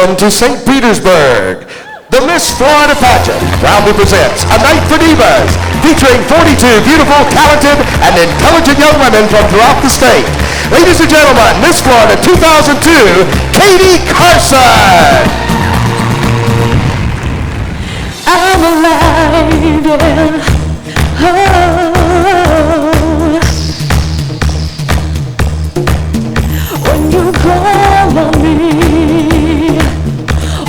Welcome to St. Petersburg. The Miss Florida Pageant proudly presents A Night for Divas, featuring 42 beautiful, talented, and intelligent young women from throughout the state. Ladies and gentlemen, Miss Florida 2002, Katie Carson. I'm alive, yeah. Oh. When you call on me,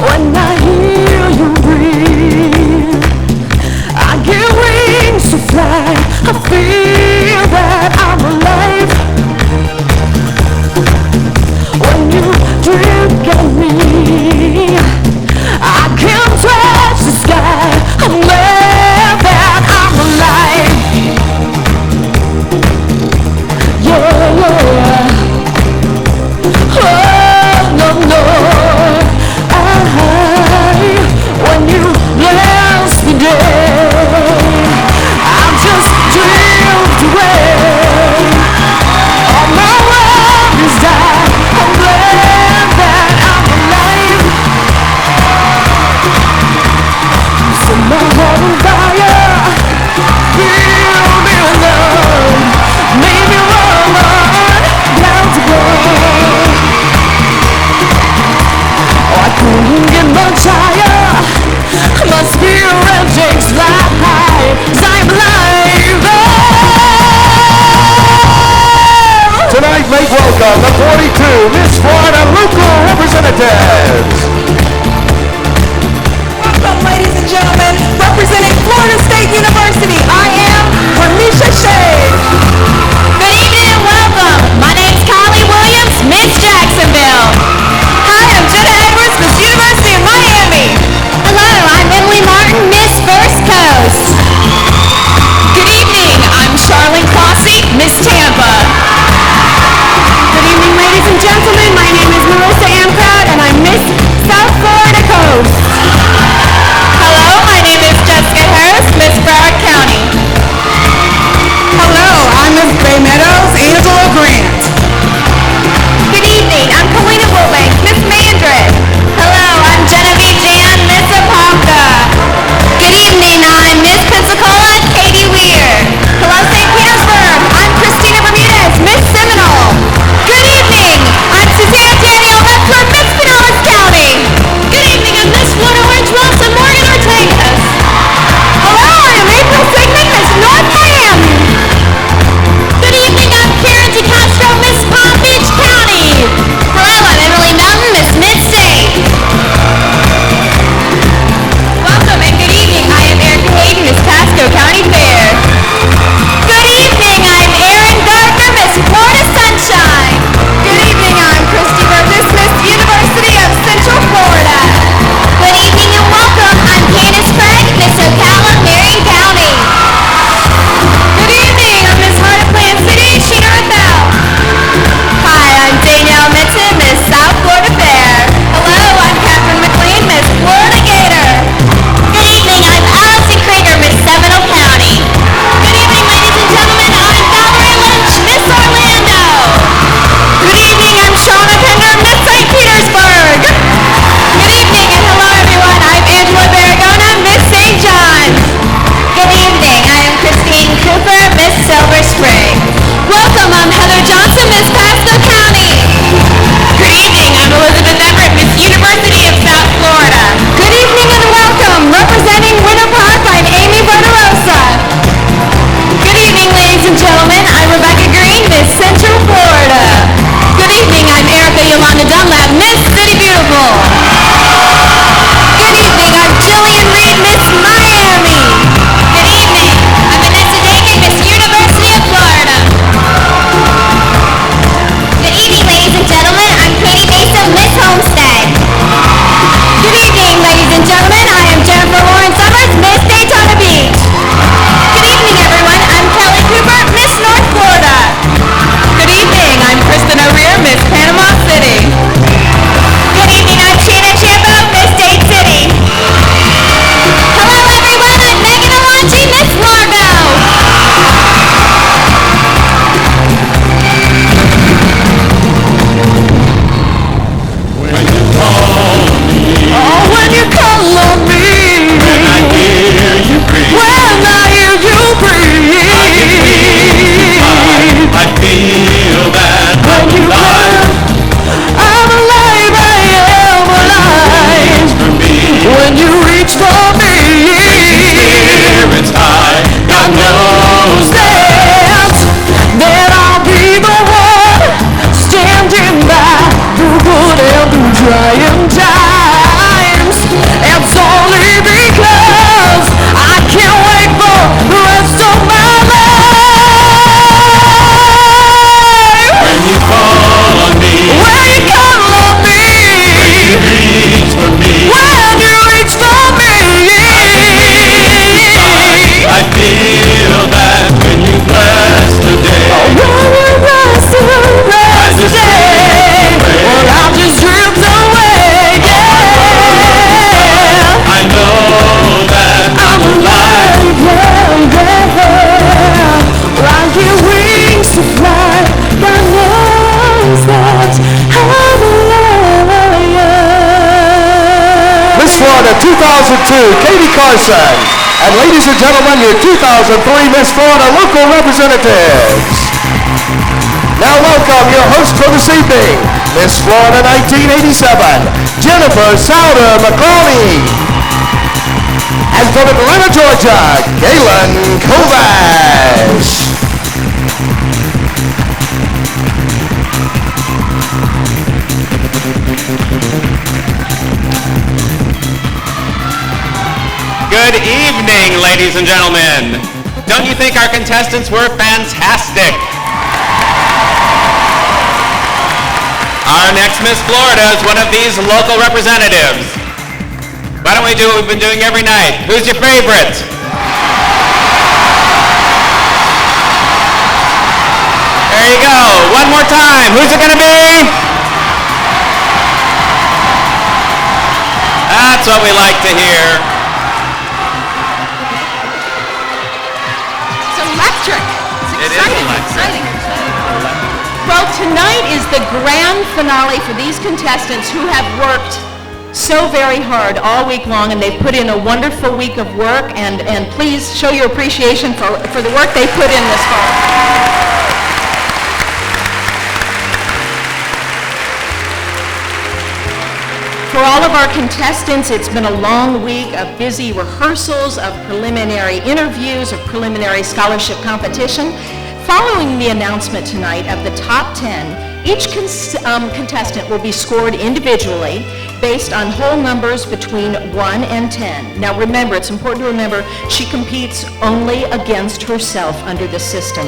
when I hear you breathe, I get wings to fly. I feel that I'm alive. When you drink at me, I can touch the sky. I'm glad that I'm alive. Yeah, yeah. Oh, no, no. When you last me dead, I'm just drift away. All my worries die. I'm glad that I'm alive. Set my heart on fire. Feel me alone. Made me run down to go. I couldn't get much higher. My spirit takes flight high, 'cause I'm alive. Oh! Tonight, make welcome the 42 Miss Florida local representatives. Welcome, ladies and gentlemen, representing Florida State University, I am Felicia Shea. Good evening and welcome. My name's Kylie Williams, Miss Jacksonville. Hi, I'm Jenna Edwards, Miss University of Miami. Hello, I'm Emily Martin, Miss First Coast. Good evening, I'm Charlene Clossy, Miss Tampa. Good evening, ladies and gentlemen. My name is Melissa Amcrowd, and I'm Miss South Florida Coast. Hello, my name is Jessica Harris, Miss Broward County. Katie Carson. And ladies and gentlemen, your 2003 Miss Florida local representatives. Now welcome your host for this evening, Miss Florida 1987, Jennifer Souder McCartney. And from Atlanta, Georgia, Galen Kovash. Good evening, ladies and gentlemen. Don't you think our contestants were fantastic? Our next Miss Florida is one of these local representatives. Why don't we do what we've been doing every night? Who's your favorite? There you go. One more time. Who's it going to be? That's what we like to hear. It's electric. It is electric. Well, tonight is the grand finale for these contestants who have worked so very hard all week long, and they've put in a wonderful week of work, and please show your appreciation for the work they put in this fall. For all of our contestants, it's been a long week of busy rehearsals, of preliminary interviews, of preliminary scholarship competition. Following the announcement tonight of the top 10, each contestant will be scored individually based on whole numbers between 1 and 10. Now remember, it's important to remember, she competes only against herself under the system.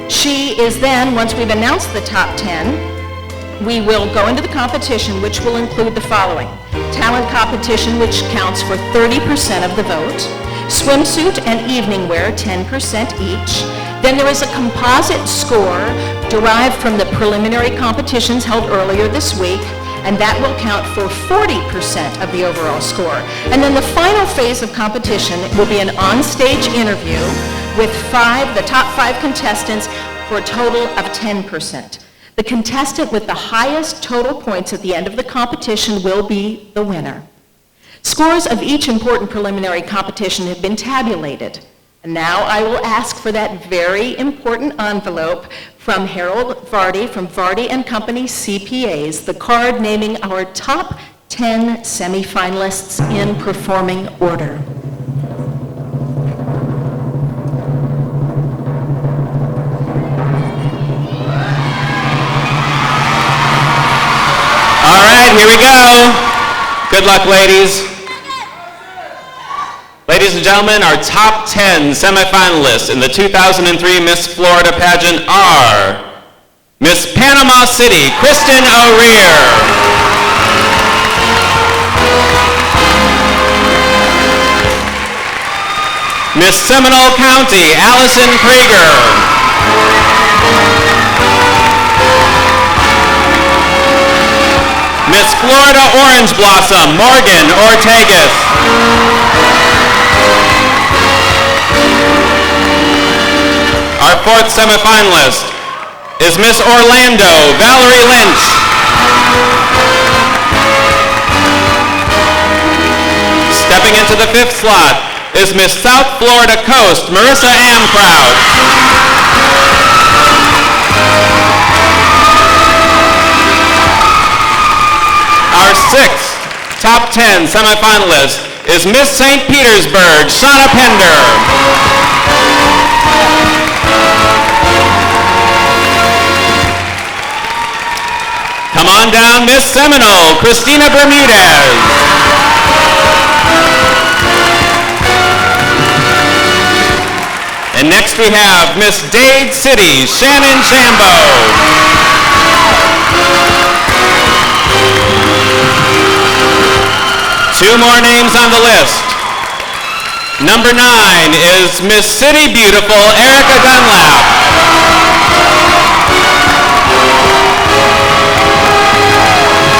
She is then, once we've announced the top 10, we will go into the competition, which will include the following: talent competition, which counts for 30% of the vote, swimsuit and evening wear, 10% each. Then there is a composite score derived from the preliminary competitions held earlier this week, and that will count for 40% of the overall score. And then the final phase of competition will be an on-stage interview with the top 5 contestants for a total of 10%. The contestant with the highest total points at the end of the competition will be the winner. Scores of each important preliminary competition have been tabulated. And now I will ask for that very important envelope from Harold Vardy, from Vardy & Company CPAs, the card naming our top 10 semifinalists in performing order. All right, here we go. Good luck, ladies. Ladies and gentlemen, our top 10 semifinalists in the 2003 Miss Florida pageant are Miss Panama City, Kristen O'Rear. Miss Seminole County, Allison Krieger. Miss Florida Orange Blossom, Morgan Ortegas. Our 4th semifinalist is Miss Orlando, Valerie Lynch. Stepping into the 5th slot is Miss South Florida Coast, Marissa Amproud. Our 6th top 10 semifinalist is Miss St. Petersburg, Shauna Pender. Come on down, Miss Seminole, Christina Bermudez. And next we have Miss Dade City, Shannon Shambo. Two more names on the list. Number 9 is Miss City Beautiful, Erica Dunlap.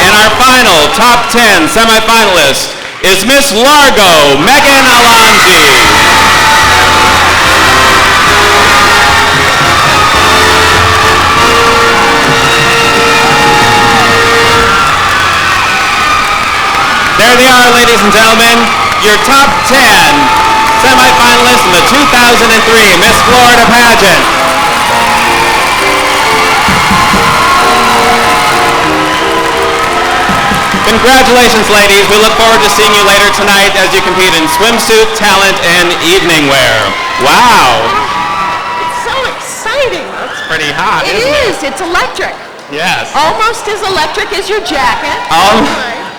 And our final top 10 semifinalist is Miss Largo, Megan Alonji. There they are, ladies and gentlemen. your top 10 semifinalists in the 2003 Miss Florida Pageant. Congratulations, ladies. We look forward to seeing you later tonight as you compete in swimsuit, talent, and evening wear. Wow. It's so exciting. It's pretty hot, It isn't it? is. It's electric. Yes. Almost as electric as your jacket.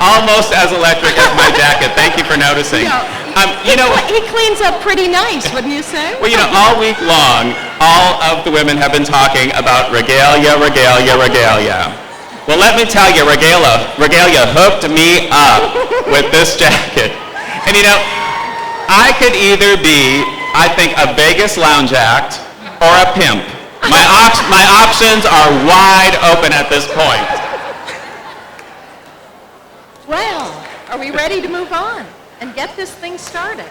Almost as electric as my jacket. Thank you for noticing. He cleans up pretty nice, wouldn't you say? Well, all week long, all of the women have been talking about regalia, regalia, regalia. Well, let me tell you, regalia hooked me up with this jacket. And I could either be, I think, a Vegas lounge act or a pimp. My options are wide open at this point. Well, are we ready to move on and get this thing started?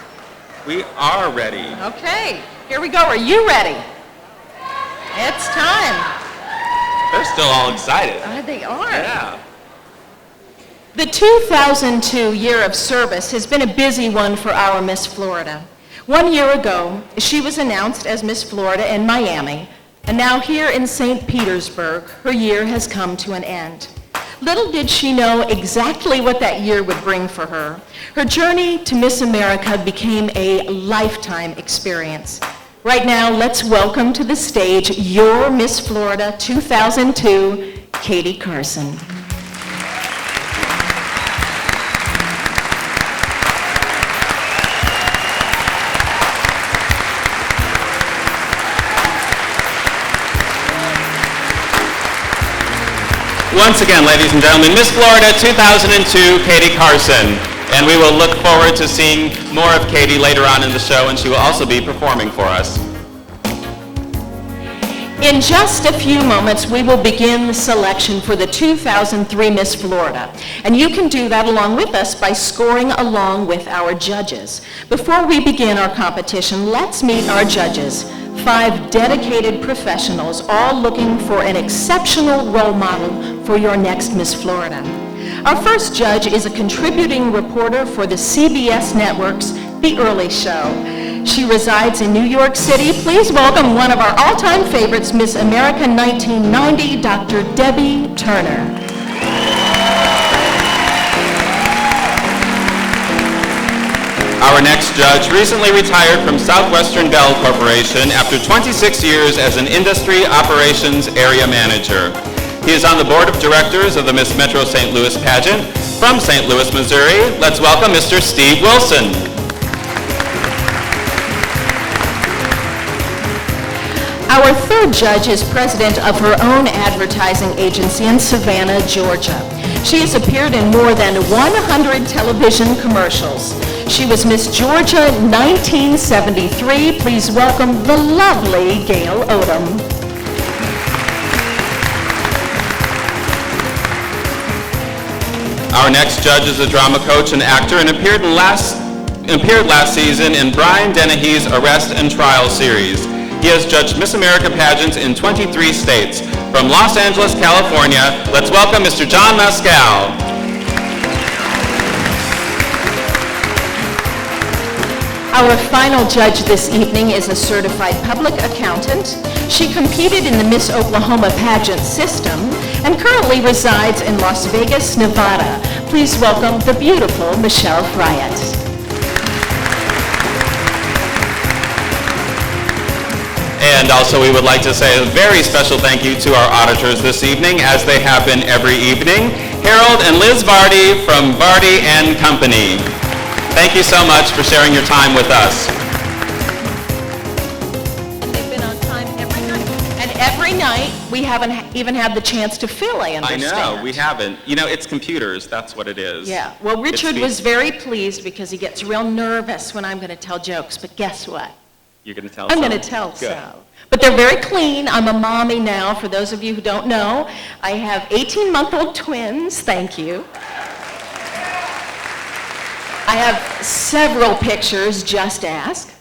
We are ready. Okay, here we go. Are you ready? It's time. They're still all excited. They are. Yeah. The 2002 year of service has been a busy one for our Miss Florida. 1 year ago, she was announced as Miss Florida in Miami, and now here in St. Petersburg, her year has come to an end. Little did she know exactly what that year would bring for her. Her journey to Miss America became a lifetime experience. Right now, let's welcome to the stage your Miss Florida 2002, Katie Carson. Once again, ladies and gentlemen, Miss Florida 2002, Katie Carson. And we will look forward to seeing more of Katie later on in the show, and she will also be performing for us. In just a few moments, we will begin the selection for the 2003 Miss Florida. And you can do that along with us by scoring along with our judges. Before we begin our competition, let's meet our judges. 5 dedicated professionals, all looking for an exceptional role model for your next Miss Florida. Our first judge is a contributing reporter for the CBS Network's The Early Show. She resides in New York City. Please welcome one of our all-time favorites, Miss America 1990, Dr. Debbie Turner. Our next judge recently retired from Southwestern Bell Corporation after 26 years as an industry operations area manager. He is on the board of directors of the Miss Metro St. Louis pageant. From St. Louis, Missouri, let's welcome Mr. Steve Wilson. Our third judge is president of her own advertising agency in Savannah, Georgia. She has appeared in more than 100 television commercials. She was Miss Georgia 1973. Please welcome the lovely Gail Odom. Our next judge is a drama coach and actor and appeared last season in Brian Dennehy's Arrest and Trial series. He has judged Miss America pageants in 23 states. From Los Angeles, California, let's welcome Mr. John Mascal. Our final judge this evening is a certified public accountant. She competed in the Miss Oklahoma pageant system and currently resides in Las Vegas, Nevada. Please welcome the beautiful Michelle Friat. And also we would like to say a very special thank you to our auditors this evening, as they have been every evening, Harold and Liz Vardy from Vardy and Company. Thank you so much for sharing your time with us. And they've been on time every night. And every night, we haven't even had the chance to fill, I understand. I know, we haven't. It's computers, that's what it is. Yeah, well, Richard was very pleased because he gets real nervous when I'm going to tell jokes, but guess what? You're going to tell I'm some? going to tell Good. so. But they're very clean. I'm a mommy now, for those of you who don't know. I have 18-month-old twins, thank you. I have several pictures, just ask.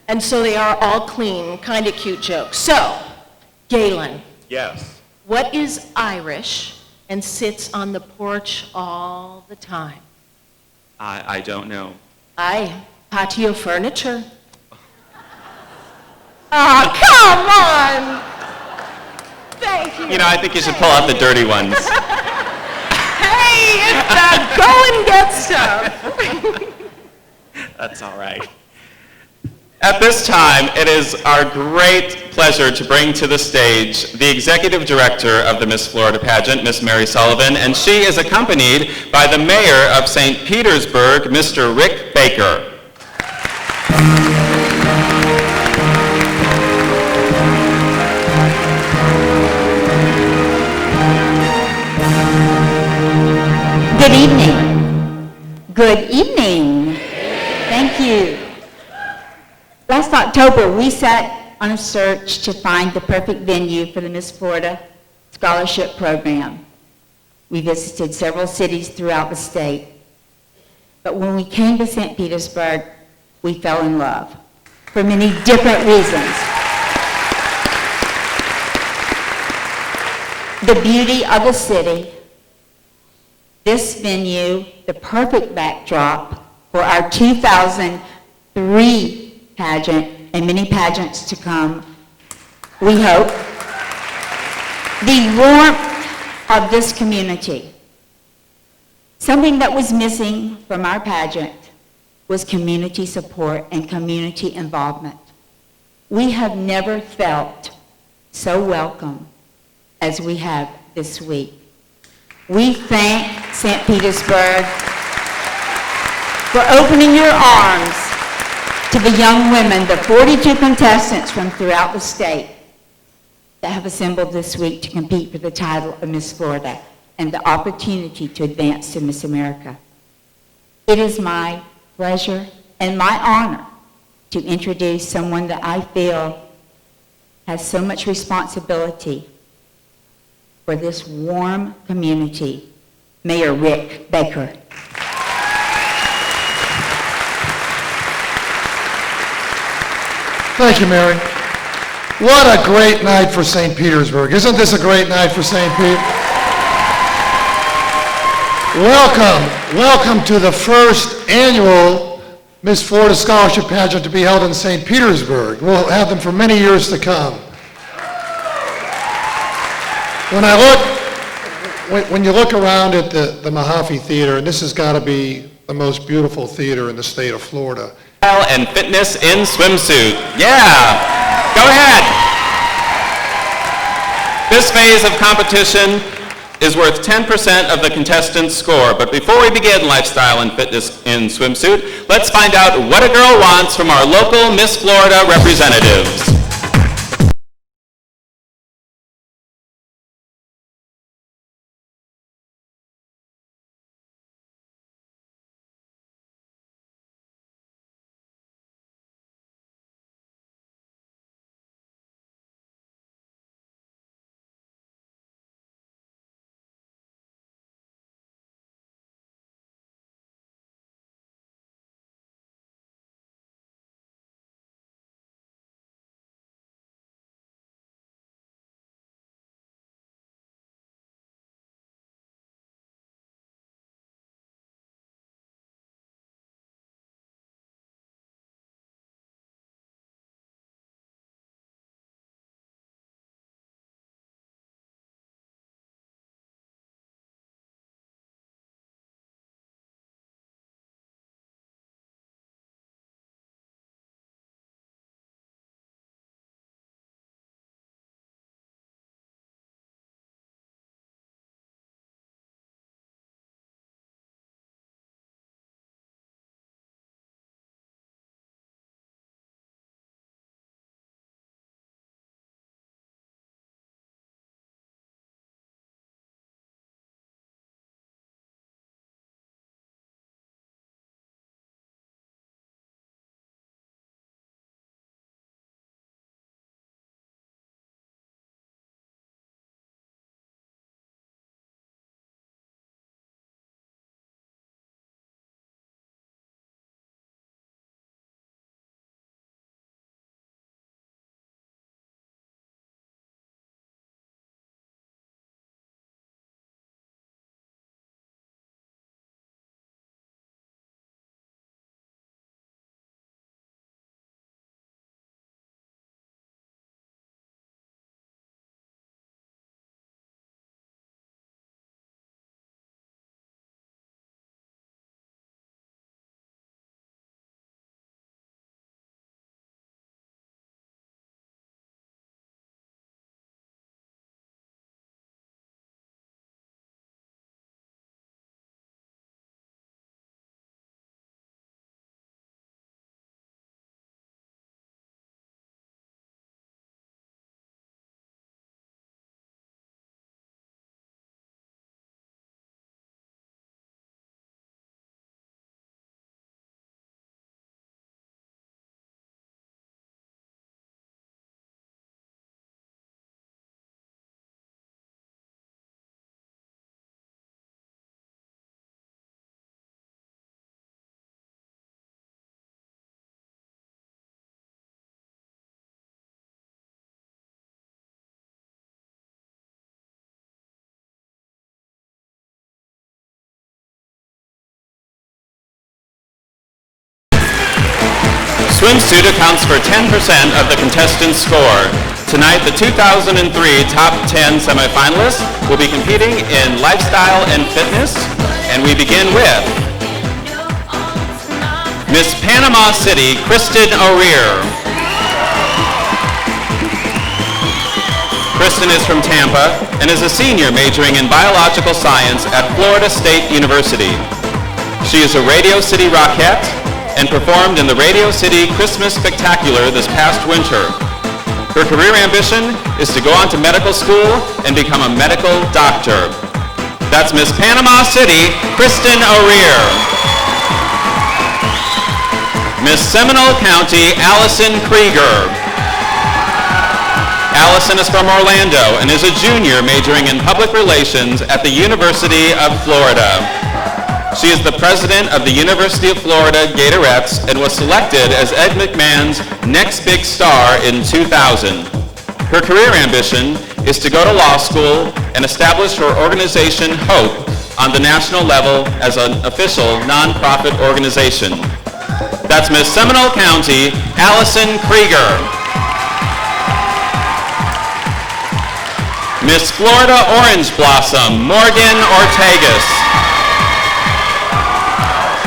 And so they are all clean, kind of cute jokes. So, Galen, Yes. what is Irish and sits on the porch all the time? I don't know. Patio furniture. Oh, come on! Thank you. You know, I think you should pull out the dirty ones. Hey, it's go and get stuff. That's all right. At this time, it is our great pleasure to bring to the stage the Executive Director of the Miss Florida Pageant, Miss Mary Sullivan, and she is accompanied by the Mayor of St. Petersburg, Mr. Rick Baker. Good evening. Good evening. Thank you. Last October, we set on a search to find the perfect venue for the Miss Florida Scholarship Program. We visited several cities throughout the state. But when we came to St. Petersburg, we fell in love for many different reasons. The beauty of the city, this venue, the perfect backdrop for our 2003 pageant and many pageants to come, we hope. The warmth of this community. Something that was missing from our pageant was community support and community involvement. We have never felt so welcome as we have this week. We thank St. Petersburg for opening your arms to the young women, the 42 contestants from throughout the state that have assembled this week to compete for the title of Miss Florida and the opportunity to advance to Miss America. It is my pleasure and my honor to introduce someone that I feel has so much responsibility for this warm community, Mayor Rick Baker. Thank you, Mary. What a great night for St. Petersburg. Isn't this a great night for St. Pete? Welcome to the first annual Miss Florida Scholarship Pageant to be held in St. Petersburg. We'll have them for many years to come. When you look around at the Mahaffey Theater, and this has got to be the most beautiful theater in the state of Florida. And fitness in swimsuit. Yeah, go ahead. This phase of competition is worth 10% of the contestant's score. But before we begin lifestyle and fitness in swimsuit, let's find out what a girl wants from our local Miss Florida representatives. Swimsuit accounts for 10% of the contestants' score. Tonight, the 2003 Top 10 semifinalists will be competing in lifestyle and fitness, and we begin with Miss Panama City, Kristen O'Rear. Kristen is from Tampa and is a senior majoring in biological science at Florida State University. She is a Radio City Rockette and performed in the Radio City Christmas Spectacular this past winter. Her career ambition is to go on to medical school and become a medical doctor. That's Miss Panama City, Kristen O'Rear. Miss Seminole County, Allison Krieger. Allison is from Orlando and is a junior majoring in public relations at the University of Florida. She is the president of the University of Florida Gatorettes and was selected as Ed McMahon's Next Big Star in 2000. Her career ambition is to go to law school and establish her organization HOPE on the national level as an official nonprofit organization. That's Miss Seminole County, Allison Krieger. Miss Florida Orange Blossom, Morgan Ortegas.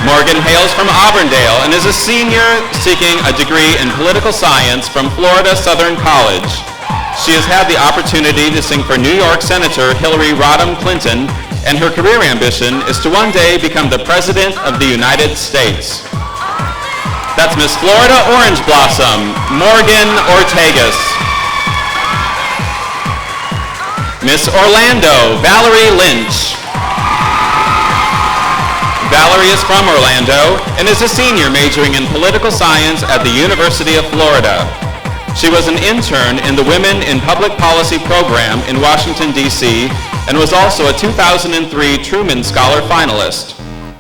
Morgan hails from Auburndale and is a senior seeking a degree in political science from Florida Southern College. She has had the opportunity to sing for New York Senator Hillary Rodham Clinton, and her career ambition is to one day become the President of the United States. That's Miss Florida Orange Blossom, Morgan Ortegas. Miss Orlando, Valerie Lynch. Valerie is from Orlando and is a senior majoring in political science at the University of Florida. She was an intern in the Women in Public Policy program in Washington, D.C., and was also a 2003 Truman Scholar finalist.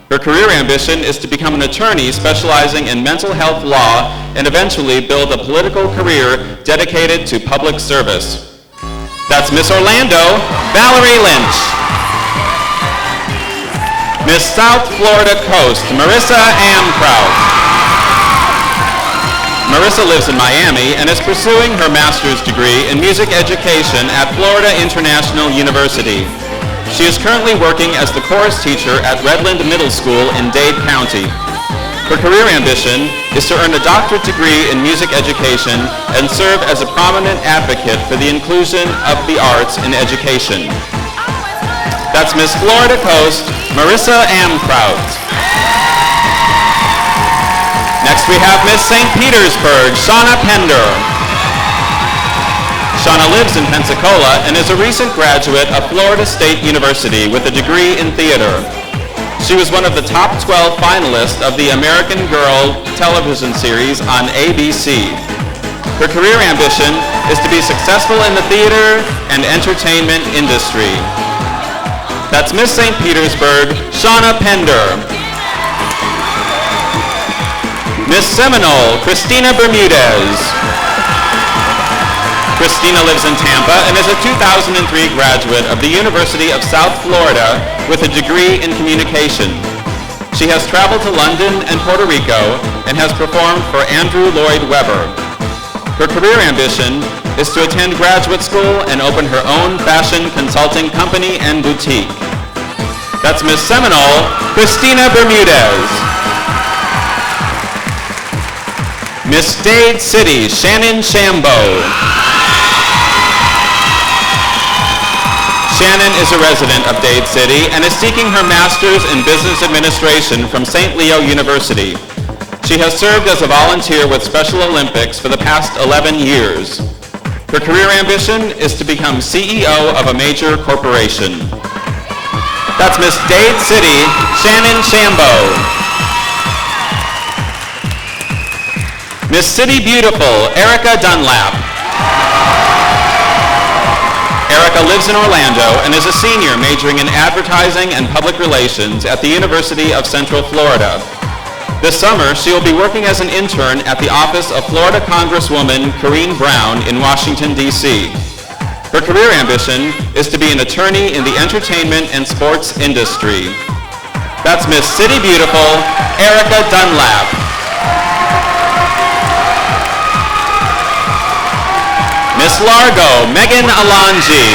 Her career ambition is to become an attorney specializing in mental health law and eventually build a political career dedicated to public service. That's Miss Orlando, Valerie Lynch. Miss South Florida Coast, Marissa Amkraut. Marissa lives in Miami and is pursuing her master's degree in music education at Florida International University. She is currently working as the chorus teacher at Redland Middle School in Dade County. Her career ambition is to earn a doctorate degree in music education and serve as a prominent advocate for the inclusion of the arts in education. That's Miss Florida Coast, Marissa Amkraut. Next we have Miss St. Petersburg, Shauna Pender. Shauna lives in Pensacola and is a recent graduate of Florida State University with a degree in theater. She was one of the top 12 finalists of the American Girl television series on ABC. Her career ambition is to be successful in the theater and entertainment industry. That's Miss St. Petersburg, Shauna Pender. Miss Seminole, Christina Bermudez. Christina lives in Tampa and is a 2003 graduate of the University of South Florida with a degree in communication. She has traveled to London and Puerto Rico and has performed for Andrew Lloyd Webber. Her career ambition is to attend graduate school and open her own fashion consulting company and boutique. That's Miss Seminole, Christina Bermudez. Miss Dade City, Shannon Shambo. Shannon is a resident of Dade City and is seeking her master's in business administration from St. Leo University. She has served as a volunteer with Special Olympics for the past 11 years. Her career ambition is to become CEO of a major corporation. That's Miss Dade City, Shannon Shambo. Miss City Beautiful, Erica Dunlap. Erica lives in Orlando and is a senior majoring in advertising and public relations at the University of Central Florida. This summer, she will be working as an intern at the office of Florida Congresswoman Corrine Brown in Washington, D.C. Her career ambition is to be an attorney in the entertainment and sports industry. That's Miss City Beautiful, Erica Dunlap. Miss Largo, Megan Alonji.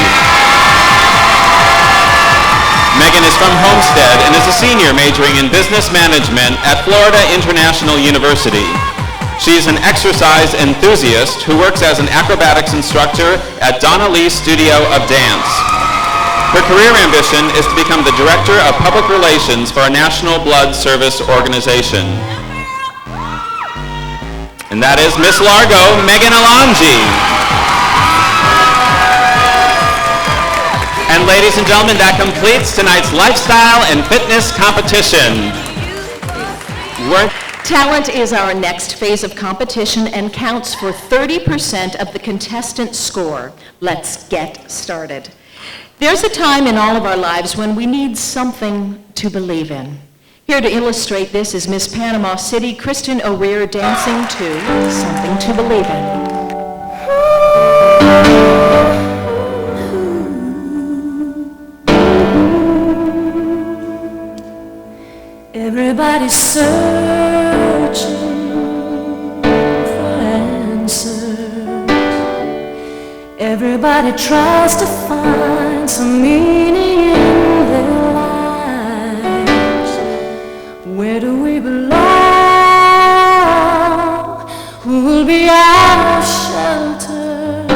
Megan is from Homestead and is a senior majoring in business management at Florida International University. She is an exercise enthusiast who works as an acrobatics instructor at Donna Lee Studio of Dance. Her career ambition is to become the Director of Public Relations for a National Blood Service organization. And that is Miss Largo, Megan Alonji. And ladies and gentlemen, that completes tonight's lifestyle and fitness competition. Talent is our next phase of competition and counts for 30% of the contestant score. Let's get started. There's a time in all of our lives when we need something to believe in. Here to illustrate this is Miss Panama City, Kristen O'Rear, dancing to Something to Believe in. Everybody's searching for answers. Everybody tries to find some meaning in their lives. Where do we belong? Who will be our shelter?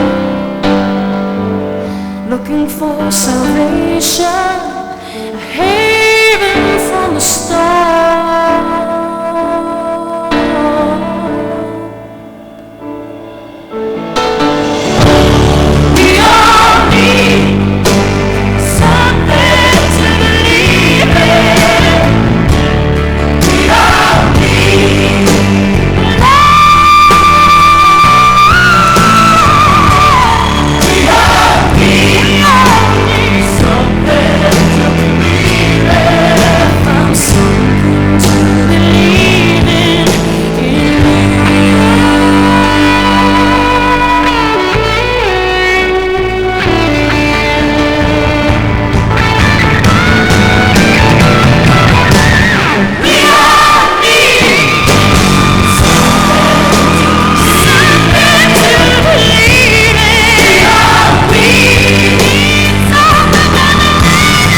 Looking for salvation, a haven from the storm. We all need something to believe in. We all need love. We all need something to believe in. Found something to believe in We all need something to believe in. We need something to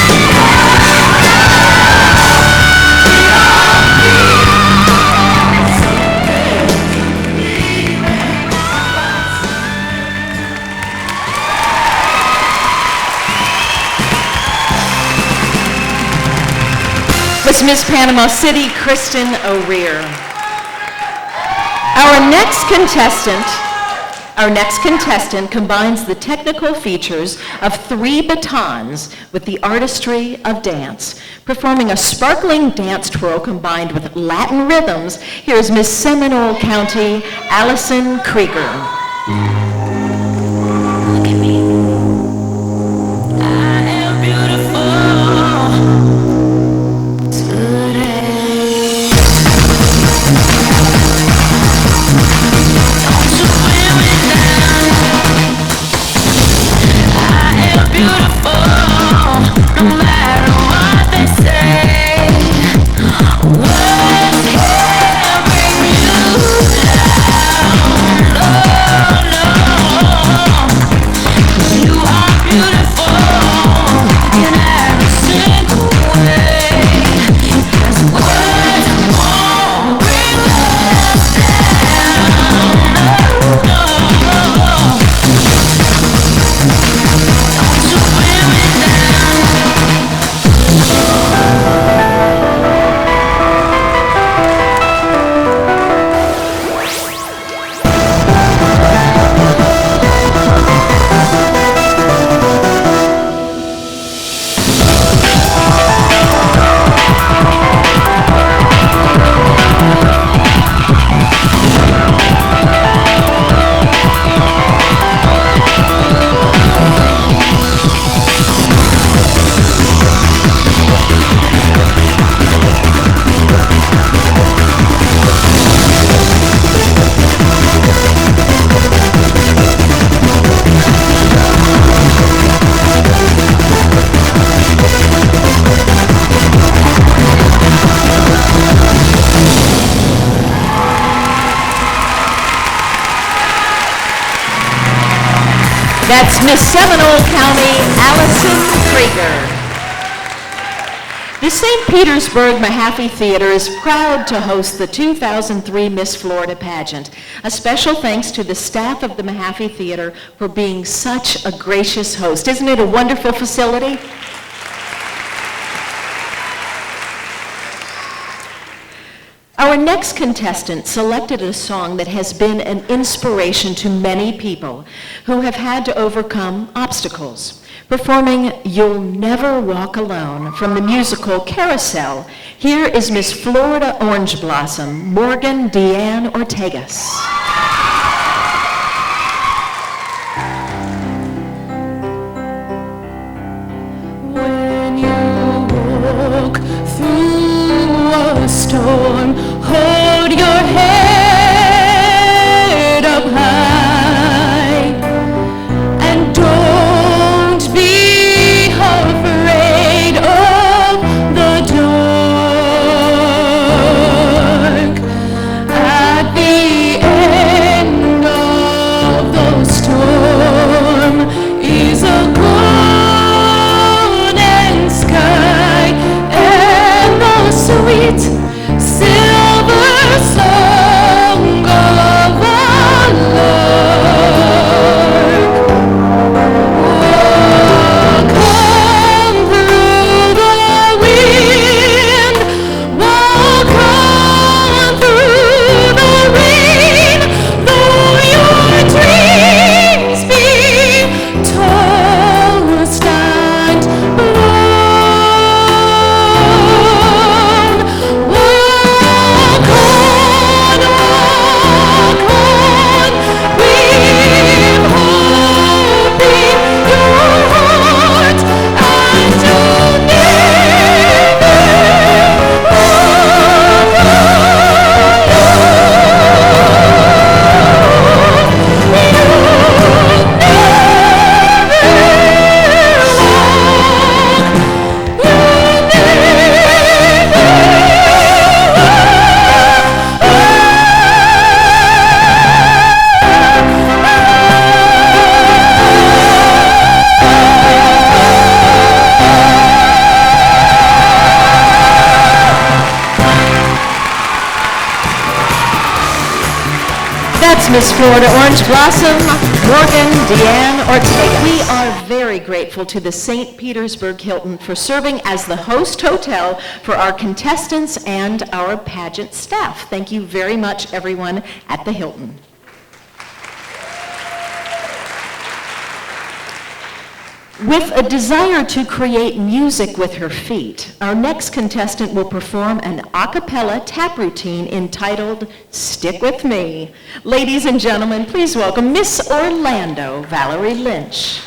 Was Miss Panama City, Kristen O'Rear. Our next contestant combines the technical features of 3 batons with the artistry of dance. Performing a sparkling dance twirl combined with Latin rhythms, here's Miss Seminole County, Allison Krieger. Look at me. I am beautiful today. Don't you wear me down. I am beautiful, no matter what they say. Words can't bring you down. No, no. You are beautiful in every single way. 'Cause words won't bring us down. No, no. Don't you That's Miss Seminole County, Allison Krieger. The St. Petersburg Mahaffey Theater is proud to host the 2003 Miss Florida pageant. A special thanks to the staff of the Mahaffey Theater for being such a gracious host. Isn't it a wonderful facility? Our next contestant selected a song that has been an inspiration to many people who have had to overcome obstacles. Performing You'll Never Walk Alone from the musical Carousel, here is Miss Florida Orange Blossom, Morgan Deanne Ortegas. When you walk through a storm, hold your head up high and don't be afraid of the dark. At the end of the storm is a golden sky and the sweet silver song of a lark. Walk on through the wind, walk on through the rain, though your dreams be tossed and blown. Walk on, with hope in your heart, and you'll never That's Miss Florida Orange Blossom, Morgan Deanne Ortega. We are very grateful to the St. Petersburg Hilton for serving as the host hotel for our contestants and our pageant staff. Thank you very much, everyone at the Hilton. With a desire to create music with her feet, our next contestant will perform an a cappella tap routine entitled Stick With Me. Ladies and gentlemen, please welcome Miss Orlando Valerie Lynch.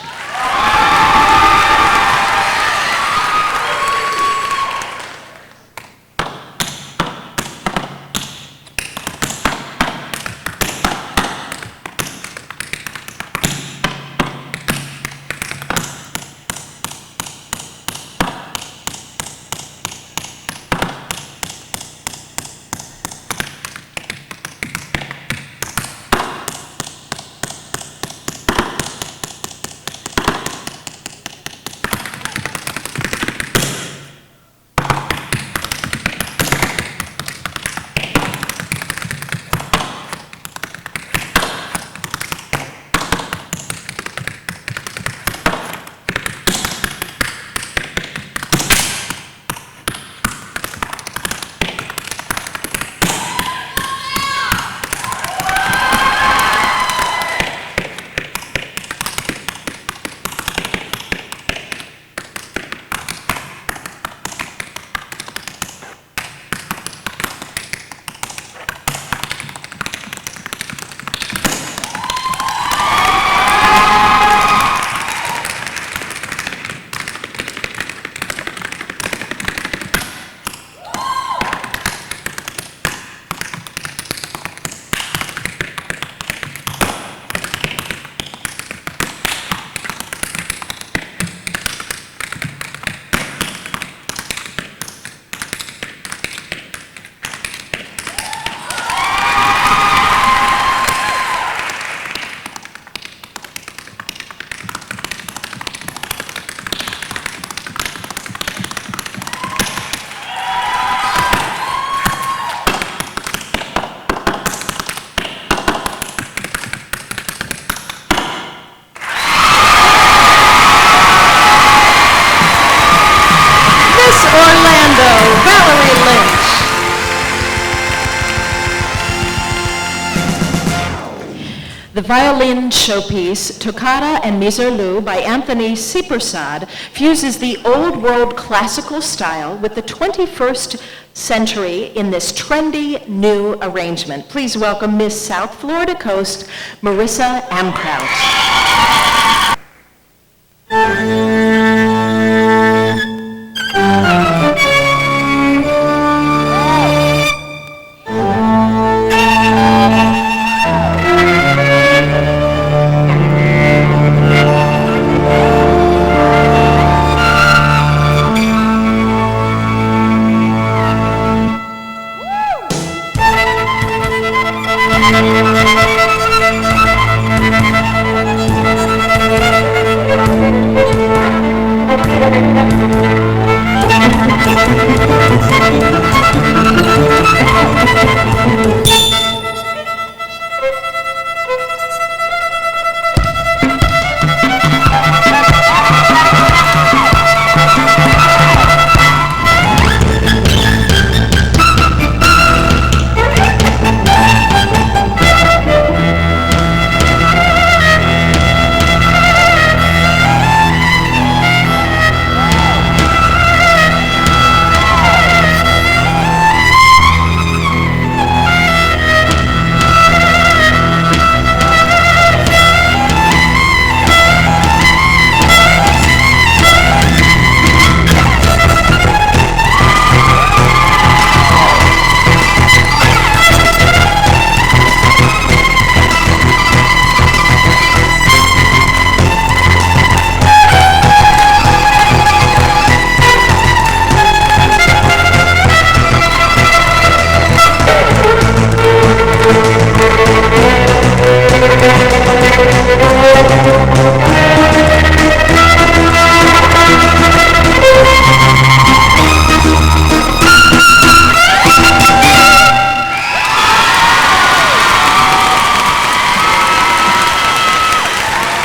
violin showpiece Toccata and Miserlou by Anthony Sipersad fuses the old world classical style with the 21st century in this trendy new arrangement. Please welcome Miss South Florida Coast, Marissa Amkraut.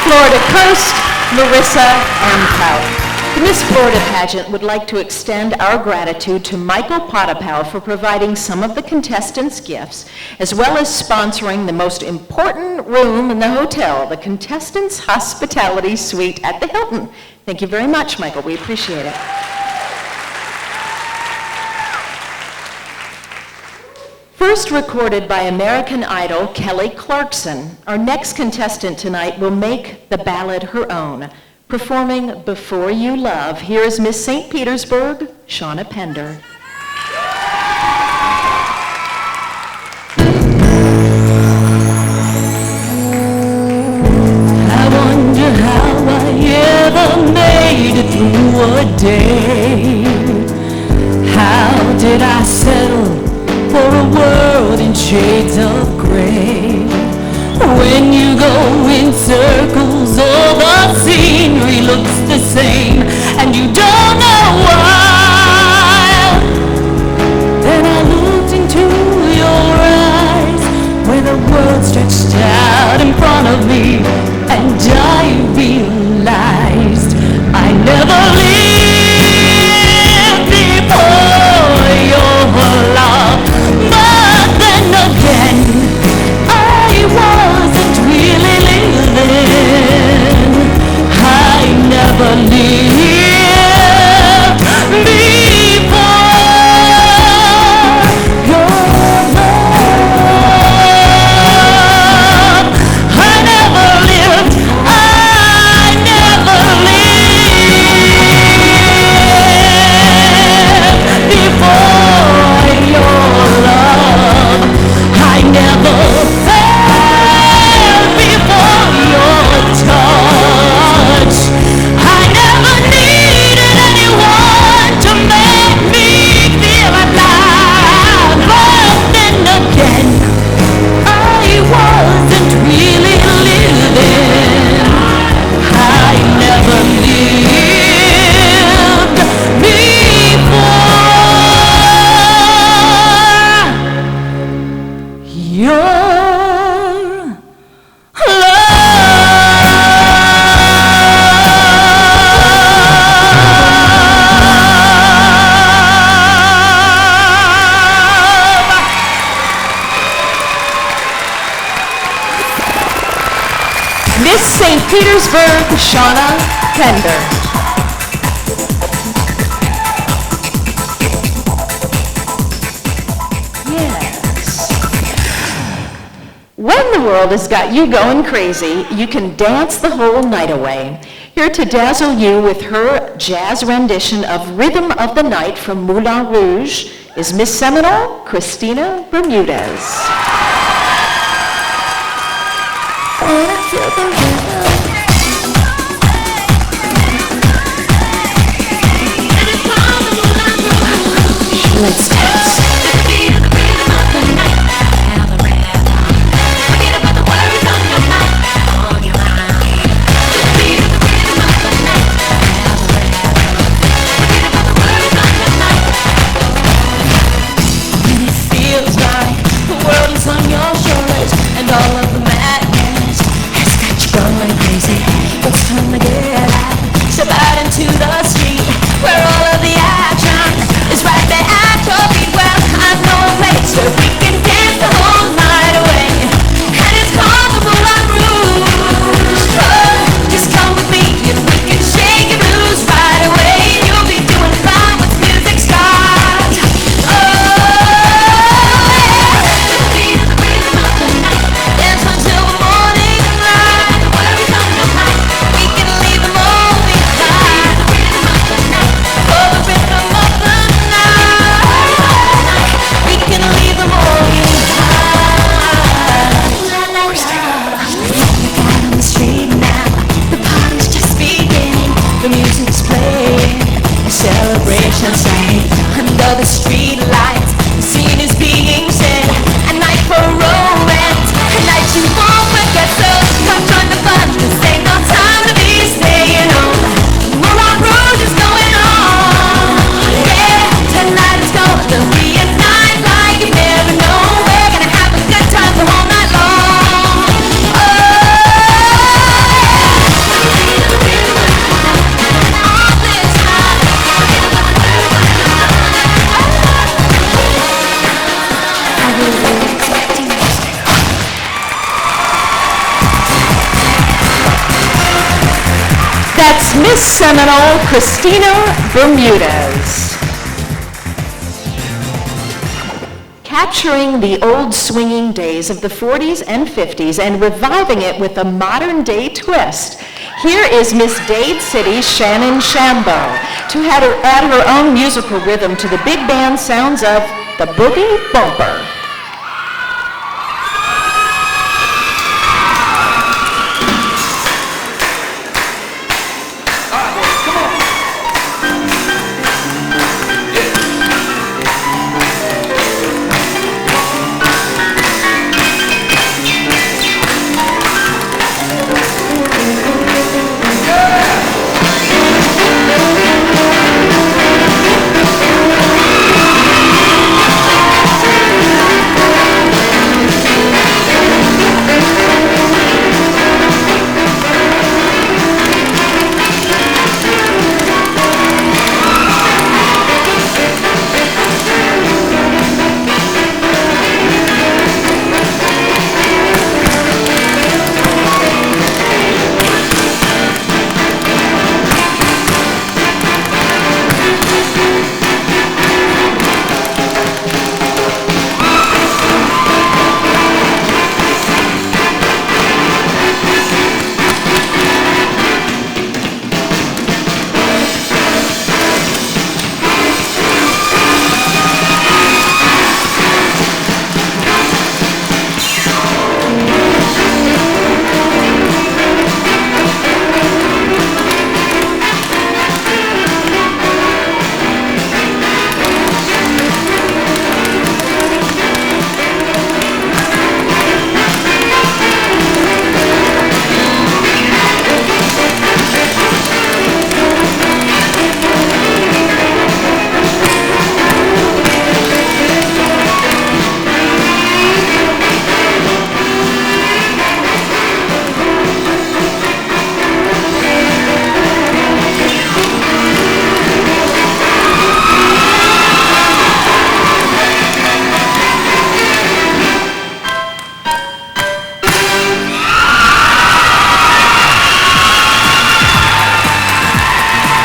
Florida Coast, Marissa Amkraut. The Miss Florida pageant would like to extend our gratitude to Michael Potapow for providing some of the contestants' gifts, as well as sponsoring the most important room in the hotel, the Contestants' Hospitality Suite at the Hilton. Thank you very much, Michael. We appreciate it. First recorded by American Idol Kelly Clarkson, our next contestant tonight will make the ballad her own. Performing Before You Love, here is Miss St. Petersburg, Shauna Pender. I wonder how I ever made it through a day. How did I settle for a world in shades of gray? When you go in circles, all the scenery looks the same, and you don't know why. Then I looked into your eyes, where the world stretched out in front of me, and I realized I never leave. St. Petersburg, Shauna Pender. When the world has got you going crazy, you can dance the whole night away. Here to dazzle you with her jazz rendition of Rhythm of the Night from Moulin Rouge is Miss Seminole, Christina Bermudez. Let's dance. On your shoulders, and all of the madness has got you going crazy. It's time to get out, step out into the street, where all of the action is right there at your feet. Well, I know a place where we can dance the whole night away, and it's called the Moulin Rouge. Oh, just come with me and we can shake your blues right away. You'll be doing fine once music starts. The music's playing, a celebration sight under the street lights. The scene is being set, a night for romance, a night you won't forget. So come join the fun, this ain't no time to be staying home. Moulin Rouge is going on, yeah. Tonight is gonna be a night like you've never known. We're gonna have a good time the whole night long. That's Miss Seminole, Christina Bermudez. Capturing the old swinging days of the 40s and 50s and reviving it with a modern day twist. Here is Miss Dade City's Shannon Shambo to add her own musical rhythm to the big band sounds of the Boogie Bumper.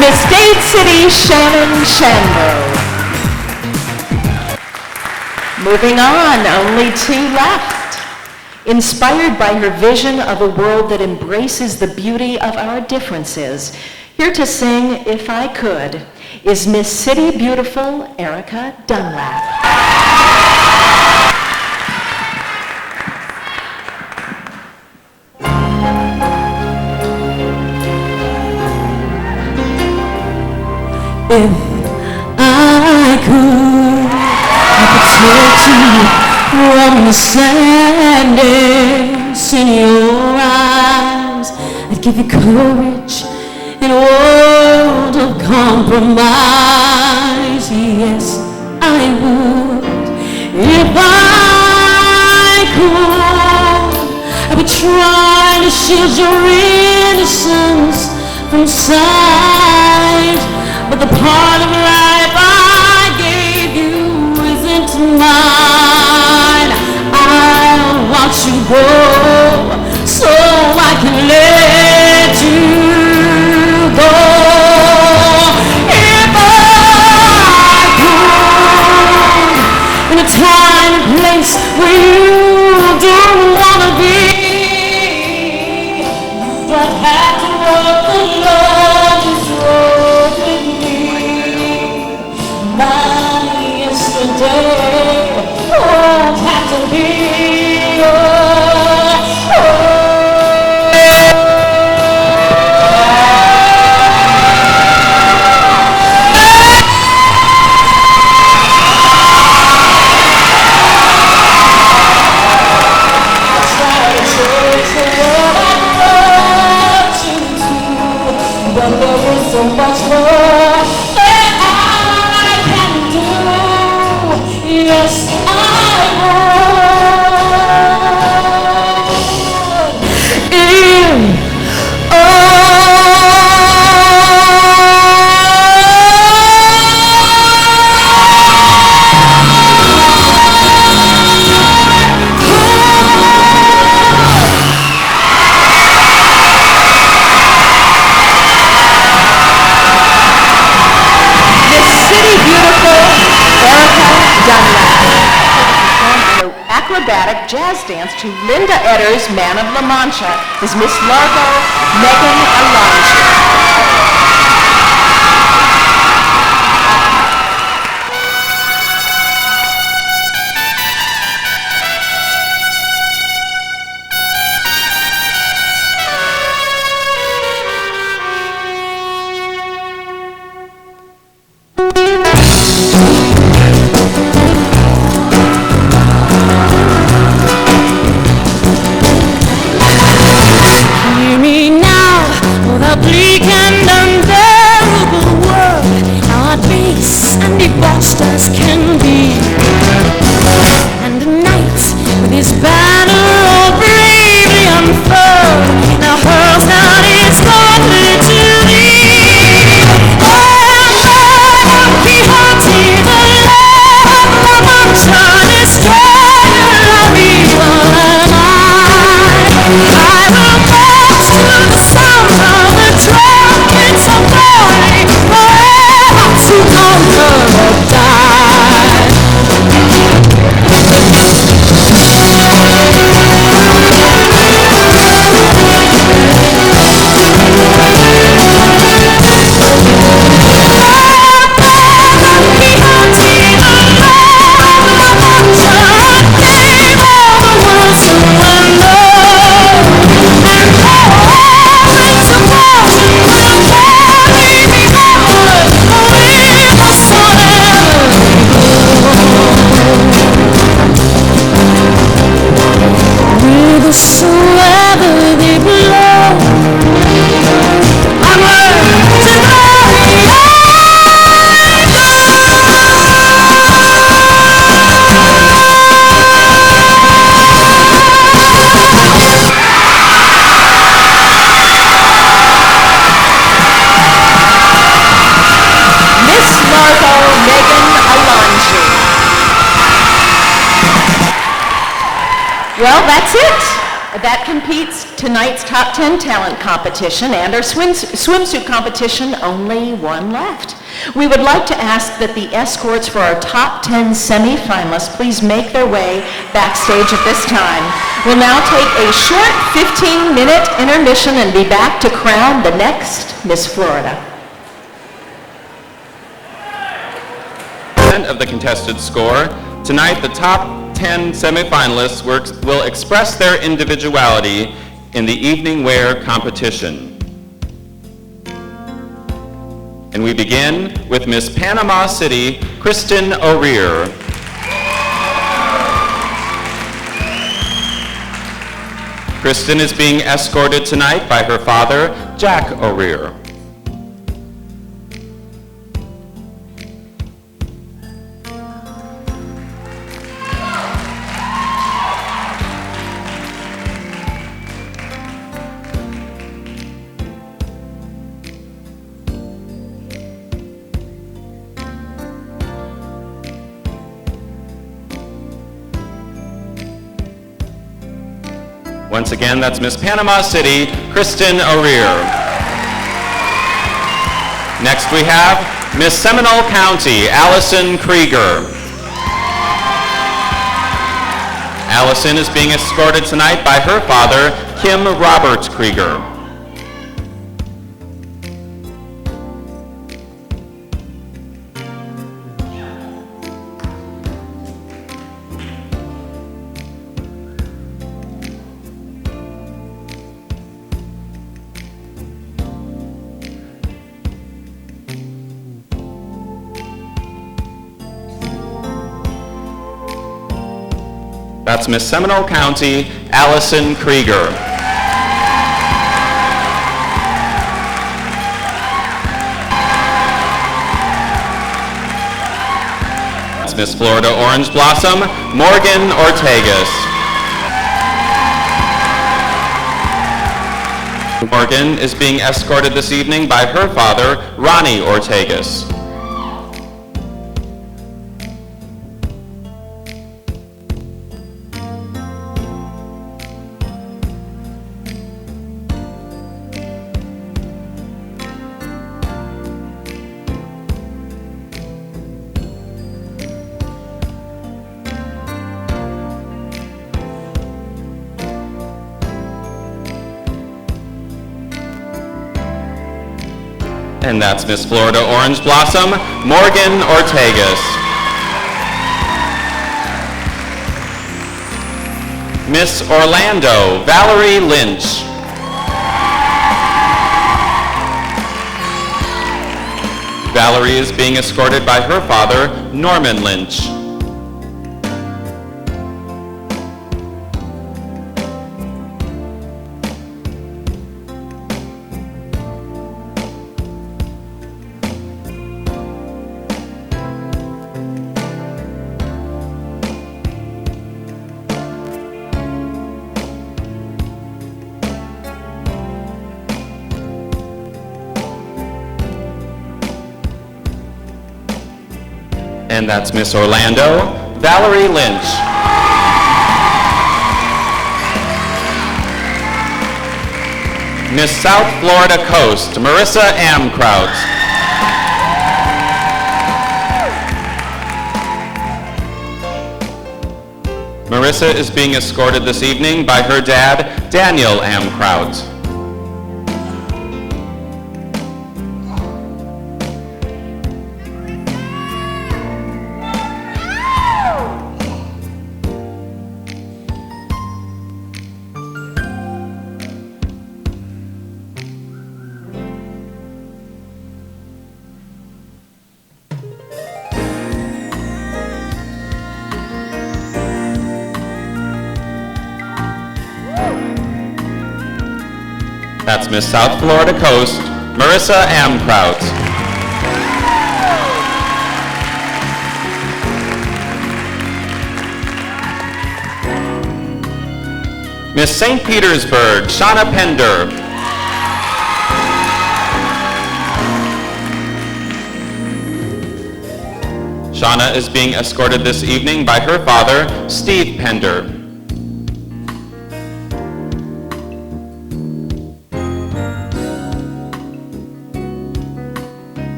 Miss Dade City Shannon Shanbo. Moving on, only two left. Inspired by her vision of a world that embraces the beauty of our differences, here to sing If I Could is Miss City Beautiful Erica Dunlap. If I could, I could protect you from the sadness in your eyes. I'd give you courage in a world of compromise. Yes, I would. If I could, I would try to shield your innocence from sight. But the part of life I gave you isn't mine. I'll watch you go so I can let you go. If I could, in a time and place where you don't want to be, you don't have to walk alone this road with me. My yesterday won't have to be but there is so much more that I can do. Yes, I would. Acrobatic jazz dance to Linda Etter's Man of La Mancha is Miss Largo Megan Alonso. Hear me now, oh the bleak and unbearable world, how our base and debauched as can be. And a knight with his banner all bravely unfurled, now hurls out his gauntlet to thee. Oh, he hunted the land of La Mancha, destroyer of evil and I will march to the sound of the trumpets of glory, forever to conquer or die. Whithersoever they blow, onward to glory I Miss Largo Megan Alonso. Well, that's it. That completes tonight's Top 10 Talent Competition and our swimsuit competition, only one left. We would like to ask that the escorts for our Top 10 semifinalists please make their way backstage at this time. We'll now take a short 15-minute intermission and be back to crown the next Miss Florida. Of the contested score, tonight the top 10 semifinalists will express their individuality in the evening wear competition. And we begin with Miss Panama City, Kristen O'Rear. Kristen is being escorted tonight by her father, Jack O'Rear. Once again, that's Miss Panama City, Kristen O'Rear. Next we have Miss Seminole County, Allison Krieger. Allison is being escorted tonight by her father, Kim Robert Krieger. That's Miss Seminole County, Allison Krieger. That's Miss Florida Orange Blossom, Morgan Ortegas. Morgan is being escorted this evening by her father, Ronnie Ortegas. And that's Miss Florida Orange Blossom, Morgan Ortegas. Miss Orlando, Valerie Lynch. Valerie is being escorted by her father, Norman Lynch. And that's Miss Orlando, Valerie Lynch. Miss South Florida Coast, Marissa Amkraut. Marissa is being escorted this evening by her dad, Daniel Amkraut. That's Miss South Florida Coast, Marissa Amkraut. Miss St. Petersburg, Shauna Pender. Shauna is being escorted this evening by her father, Steve Pender.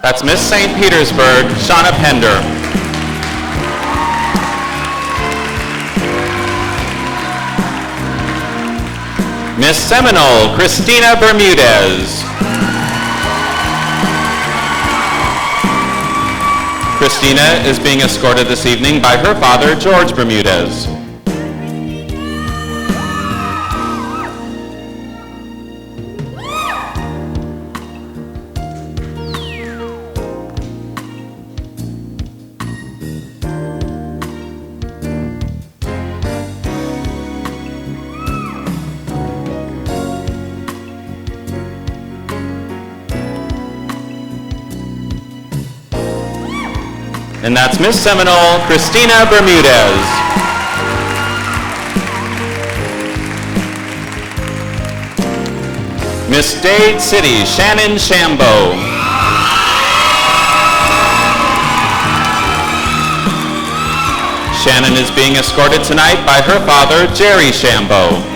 That's Miss St. Petersburg, Shauna Pender. Miss Seminole, Christina Bermudez. Christina is being escorted this evening by her father, George Bermudez. And that's Miss Seminole, Christina Bermudez. Miss Dade City, Shannon Shambo. Shannon is being escorted tonight by her father, Jerry Shambo.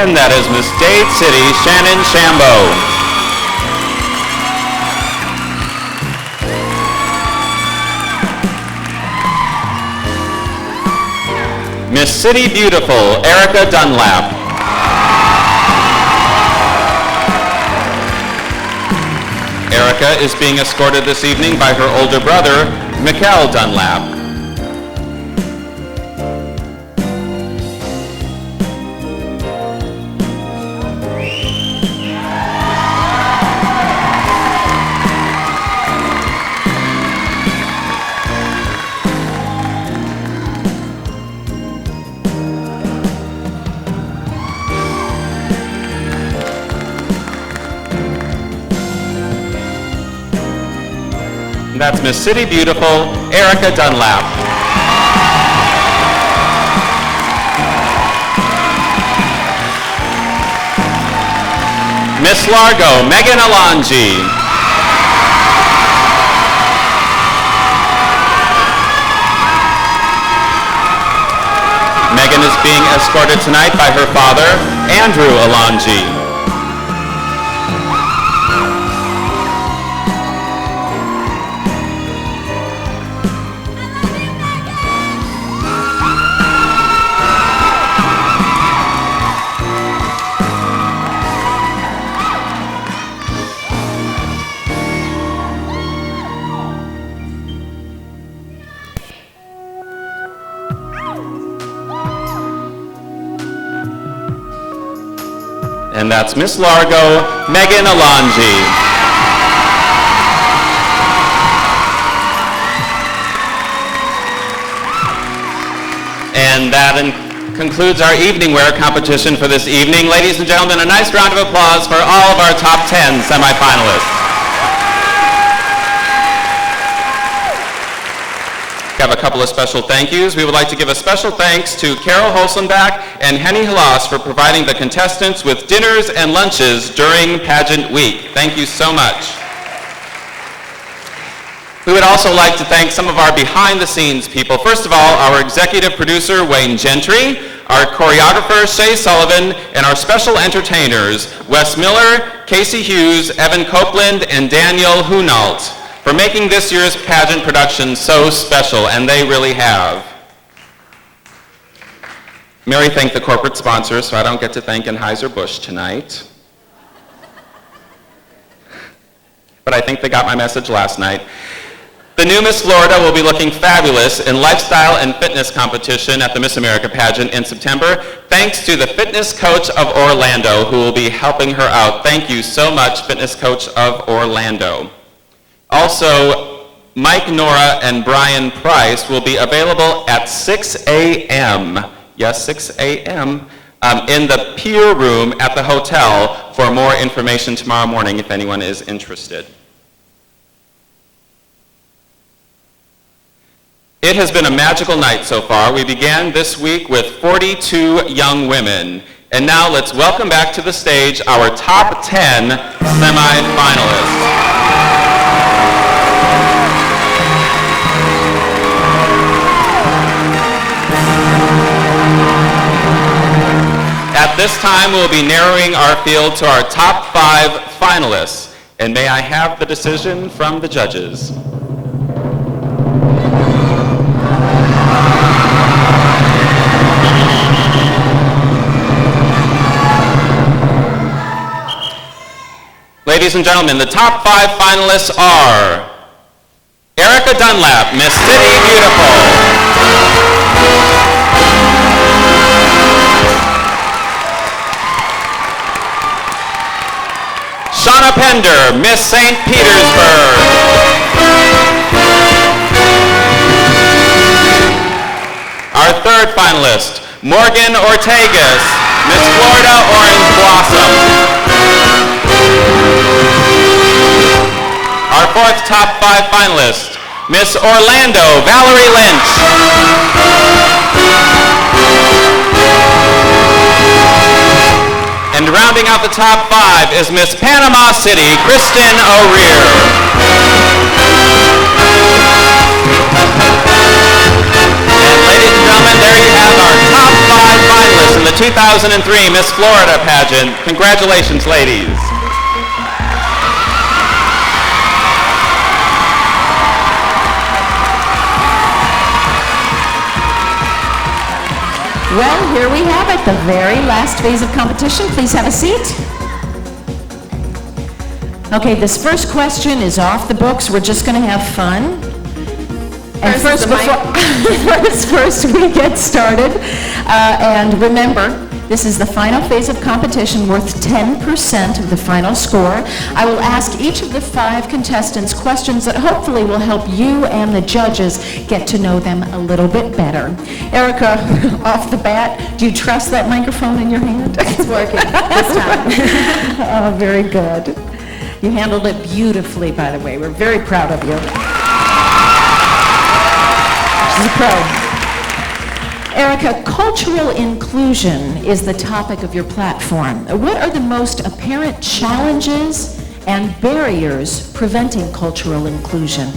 And that is Miss Dade City, Shannon Shambo. Miss City Beautiful, Erica Dunlap. Erica is being escorted this evening by her older brother, Mikkel Dunlap. That's Miss City Beautiful, Erica Dunlap. Miss Largo, Megan Alonji. Megan is being escorted tonight by her father, Andrew Alonji. And that's Miss Largo, Megan Alonji. And that concludes our evening wear competition for this evening. Ladies and gentlemen, a nice round of applause for all of our top 10 semifinalists. We have a couple of special thank yous. We would like to give a special thanks to Carol Holzenbach and Henny Halas for providing the contestants with dinners and lunches during pageant week. Thank you so much. We would also like to thank some of our behind-the-scenes people. First of all, our executive producer, Wayne Gentry, our choreographer, Shay Sullivan, and our special entertainers, Wes Miller, Casey Hughes, Evan Copeland, and Daniel Hunault, for making this year's pageant production so special, and they really have. Mary thanked the corporate sponsors, so I don't get to thank Anheuser-Busch tonight. But I think they got my message last night. The new Miss Florida will be looking fabulous in lifestyle and fitness competition at the Miss America pageant in September, thanks to the fitness coach of Orlando, who will be helping her out. Thank you so much, fitness coach of Orlando. Also, Mike Nora and Brian Price will be available at 6 a.m. Yes, 6 a.m. In the pier room at the hotel for more information tomorrow morning if anyone is interested. It has been a magical night so far. We began this week with 42 young women. And now let's welcome back to the stage our top 10 semi-finalists. At this time, we'll be narrowing our field to our top 5 finalists. And may I have the decision from the judges? Ladies and gentlemen, the top 5 finalists are Erica Dunlap, Miss City Beautiful. Shauna Pender, Miss St. Petersburg. Our third finalist, Morgan Ortegas, Miss Florida Orange Blossom. Our fourth top 5 finalist, Miss Orlando Valerie Lynch. And rounding out the top 5 is Miss Panama City, Kristen O'Rear. And ladies and gentlemen, there you have our top 5 finalists in the 2003 Miss Florida pageant. Congratulations, ladies. Well, here we have it, the very last phase of competition. Please have a seat. Okay, this first question is off the books. We're just going to have fun. And first we get started. And remember, this is the final phase of competition worth 10% of the final score. I will ask each of the 5 contestants questions that hopefully will help you and the judges get to know them a little bit better. Erica, off the bat, do you trust that microphone in your hand? It's working this time. Oh, very good. You handled it beautifully, by the way. We're very proud of you. She's a pro. Erica, cultural inclusion is the topic of your platform. What are the most apparent challenges and barriers preventing cultural inclusion?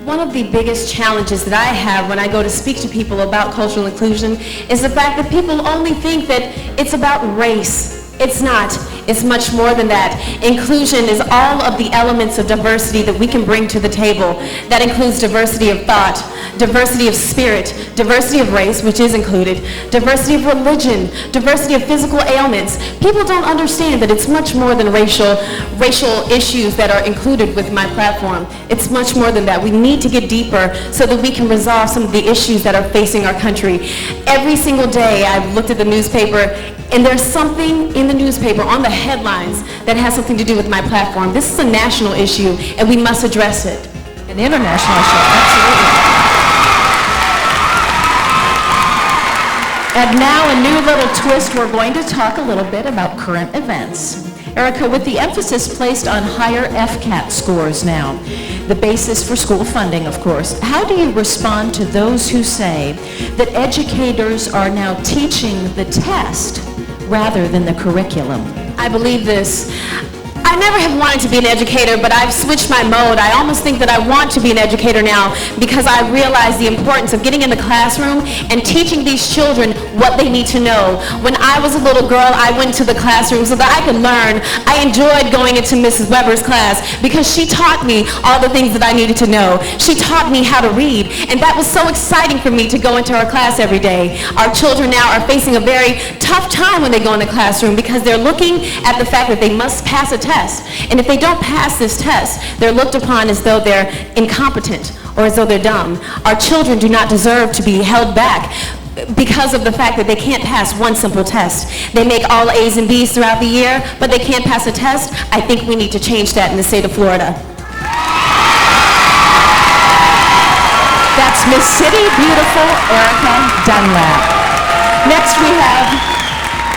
One of the biggest challenges that I have when I go to speak to people about cultural inclusion is the fact that people only think that it's about race. It's not. It's much more than that. Inclusion is all of the elements of diversity that we can bring to the table. That includes diversity of thought, diversity of spirit, diversity of race, which is included, diversity of religion, diversity of physical ailments. People don't understand that it's much more than racial issues that are included with my platform. It's much more than that. We need to get deeper so that we can resolve some of the issues that are facing our country. Every single day I've looked at the newspaper, and there's something in the newspaper on the headlines that has something to do with my platform. This is a national issue, and we must address it. An international issue, absolutely. And now a new little twist, we're going to talk a little bit about current events. Erica, with the emphasis placed on higher FCAT scores now, the basis for school funding, of course, how do you respond to those who say that educators are now teaching the test rather than the curriculum? I believe this. I never have wanted to be an educator, but I've switched my mode. I almost think that I want to be an educator now because I realize the importance of getting in the classroom and teaching these children what they need to know. When I was a little girl, I went to the classroom so that I could learn. I enjoyed going into Mrs. Weber's class because she taught me all the things that I needed to know. She taught me how to read, and that was so exciting for me to go into her class every day. Our children now are facing a very tough time when they go in the classroom because they're looking at the fact that they must pass a test. And if they don't pass this test, they're looked upon as though they're incompetent or as though they're dumb. Our children do not deserve to be held back because of the fact that they can't pass one simple test. They make all A's and B's throughout the year, but they can't pass a test. I think we need to change that in the state of Florida. That's Miss City Beautiful Erica Dunlap.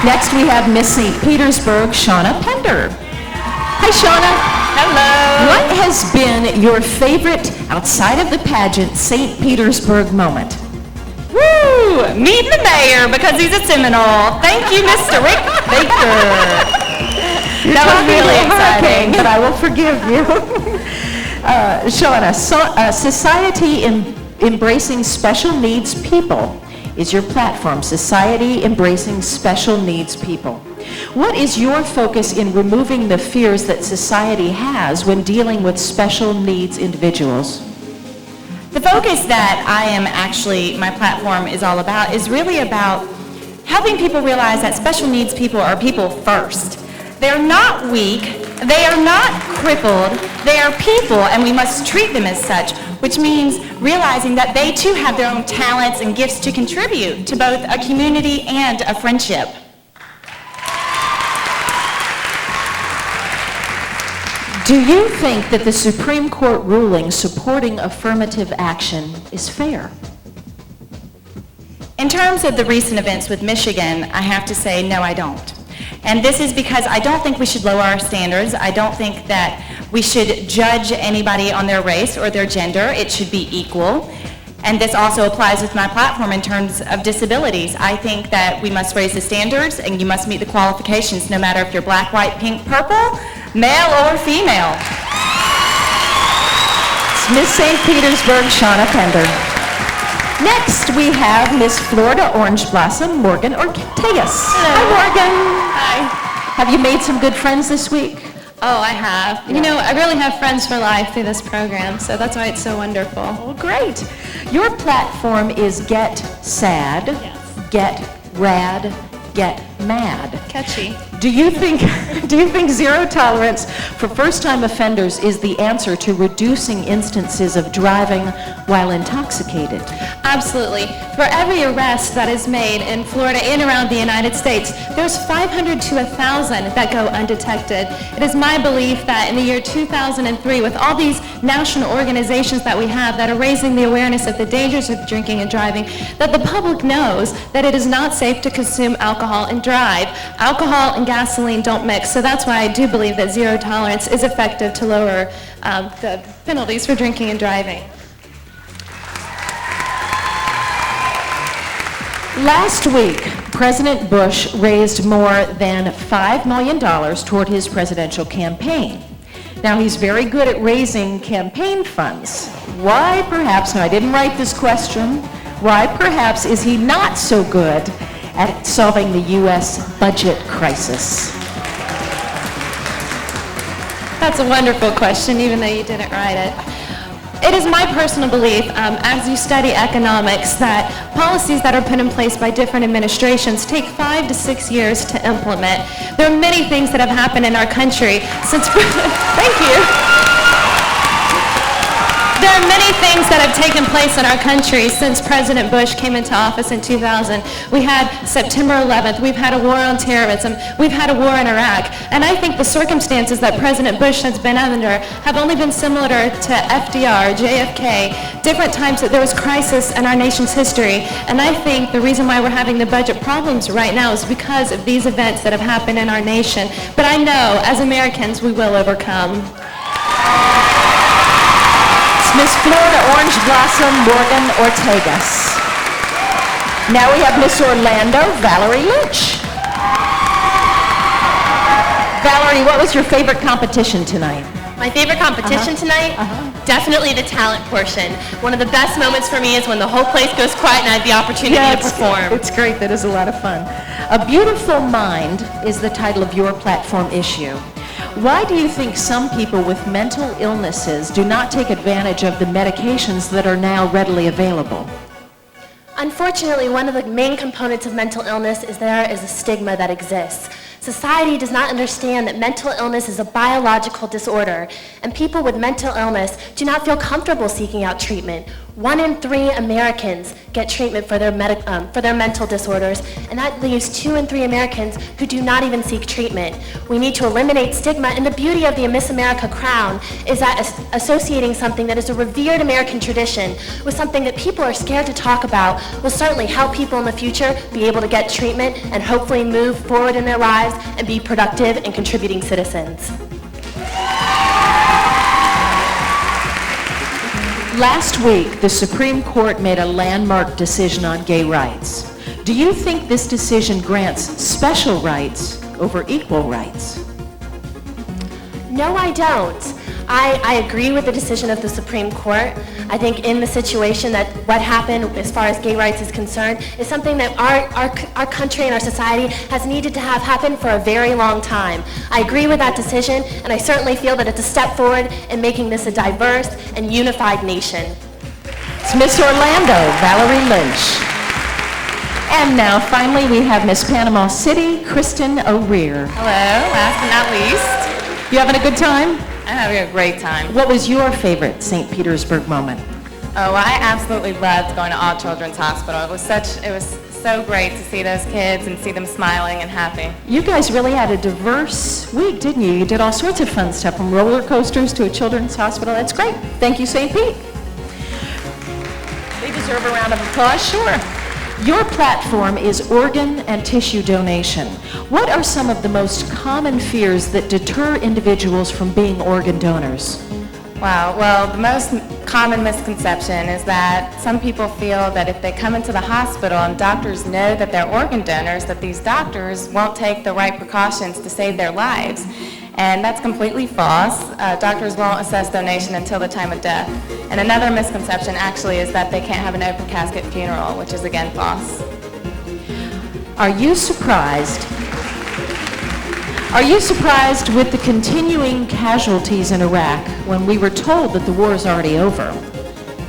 Next we have Miss St. Petersburg, Shauna Pender. Hi, Shauna. Hello. What has been your favorite, outside of the pageant, St. Petersburg moment? Woo! Meeting the mayor because he's a Seminole. Thank you, Mr. Rick Baker. That was really exciting. But I will forgive you. Shauna, Society Embracing Special Needs People is your platform. Society Embracing Special Needs People. What is your focus in removing the fears that society has when dealing with special needs individuals? The focus that my platform is all about is really about helping people realize that special needs people are people first. They're not weak, they are not crippled, they are people and we must treat them as such, which means realizing that they too have their own talents and gifts to contribute to both a community and a friendship. Do you think that the Supreme Court ruling supporting affirmative action is fair? In terms of the recent events with Michigan, I have to say, no, I don't. And this is because I don't think we should lower our standards. I don't think that we should judge anybody on their race or their gender. It should be equal. And this also applies with my platform in terms of disabilities. I think that we must raise the standards and you must meet the qualifications no matter if you're black, white, pink, purple, male or female. It's Miss St. Petersburg, Shauna Pender. Next, we have Miss Florida Orange Blossom, Morgan Ortegas. Hello. Hi, Morgan. Hi. Have you made some good friends this week? Oh, I have. You know, I really have friends for life through this program, so that's why it's so wonderful. Oh, great. Your platform is Get Sad, Get Rad, Get Mad. Catchy. Do you think zero tolerance for first-time offenders is the answer to reducing instances of driving while intoxicated? Absolutely. For every arrest that is made in Florida and around the United States, there's 500 to 1,000 that go undetected. It is my belief that in the year 2003, with all these national organizations that we have that are raising the awareness of the dangers of drinking and driving, that the public knows that it is not safe to consume alcohol and drive. Alcohol and gasoline don't mix, so that's why I do believe that zero tolerance is effective to lower the penalties for drinking and driving. Last week, President Bush raised more than $5 million toward his presidential campaign. Now, he's very good at raising campaign funds. Why, perhaps, and I didn't write this question, why, perhaps, is he not so good at solving the U.S. budget crisis? That's a wonderful question, even though you didn't write it. It is my personal belief, as you study economics, that policies that are put in place by different administrations take 5 to 6 years to implement. There are many things that have happened in our country since... Thank you. There are many things that have taken place in our country since President Bush came into office in 2000. We had September 11th, we've had a war on terrorism, we've had a war in Iraq, and I think the circumstances that President Bush has been under have only been similar to FDR, JFK, different times that there was crisis in our nation's history, and I think the reason why we're having the budget problems right now is because of these events that have happened in our nation. But I know, as Americans, we will overcome. Miss Florida Orange Blossom, Morgan Ortegas. Now we have Miss Orlando, Valerie Lynch. Valerie, what was your favorite competition tonight? My favorite competition tonight? Definitely the talent portion. One of the best moments for me is when the whole place goes quiet and I have the opportunity to perform. It's great. That is a lot of fun. A Beautiful Mind is the title of your platform issue. Why do you think some people with mental illnesses do not take advantage of the medications that are now readily available? Unfortunately, one of the main components of mental illness is there is a stigma that exists. Society does not understand that mental illness is a biological disorder, and people with mental illness do not feel comfortable seeking out treatment. 1 in 3 Americans get treatment for their mental disorders, and that leaves 2 in 3 Americans who do not even seek treatment. We need to eliminate stigma, and the beauty of the Miss America crown is that associating something that is a revered American tradition with something that people are scared to talk about will certainly help people in the future be able to get treatment and hopefully move forward in their lives and be productive and contributing citizens. Last week, the Supreme Court made a landmark decision on gay rights. Do you think this decision grants special rights over equal rights? No, I don't. I agree with the decision of the Supreme Court. I think in the situation that what happened as far as gay rights is concerned is something that our country and our society has needed to have happen for a very long time. I agree with that decision, and I certainly feel that it's a step forward in making this a diverse and unified nation. It's Miss Orlando, Valerie Lynch. And now, finally, we have Miss Panama City, Kristen O'Rear. Hello, last but not least. You having a good time? I'm having a great time. What was your favorite St. Petersburg moment? Oh, I absolutely loved going to All Children's Hospital. It was so great to see those kids and see them smiling and happy. You guys really had a diverse week, didn't you? You did all sorts of fun stuff, from roller coasters to a children's hospital. That's great. Thank you, St. Pete. They deserve a round of applause, sure. Your platform is organ and tissue donation. What are some of the most common fears that deter individuals from being organ donors? Wow, well, the most common misconception is that some people feel that if they come into the hospital and doctors know that they're organ donors, that these doctors won't take the right precautions to save their lives. And that's completely false. Doctors won't assess donation until the time of death. And another misconception actually is that they can't have an open casket funeral, which is again false. Are you surprised with the continuing casualties in Iraq when we were told that the war is already over?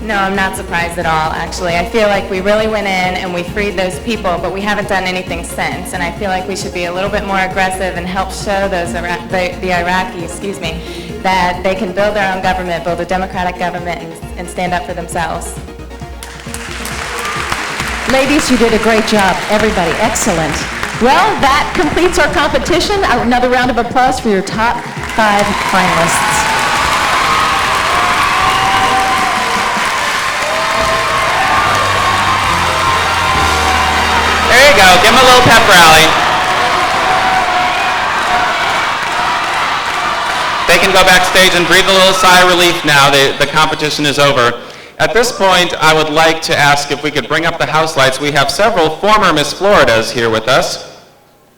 No, I'm not surprised at all, actually. I feel like we really went in and we freed those people, but we haven't done anything since. And I feel like we should be a little bit more aggressive and help show those the Iraqis, that they can build their own government, build a democratic government, and stand up for themselves. Ladies, you did a great job. Everybody, excellent. Well, that completes our competition. Another round of applause for your top 5 finalists. There you go. Give them a little pep rally. They can go backstage and breathe a little sigh of relief now. The competition is over. At this point, I would like to ask if we could bring up the house lights. We have several former Miss Floridas here with us,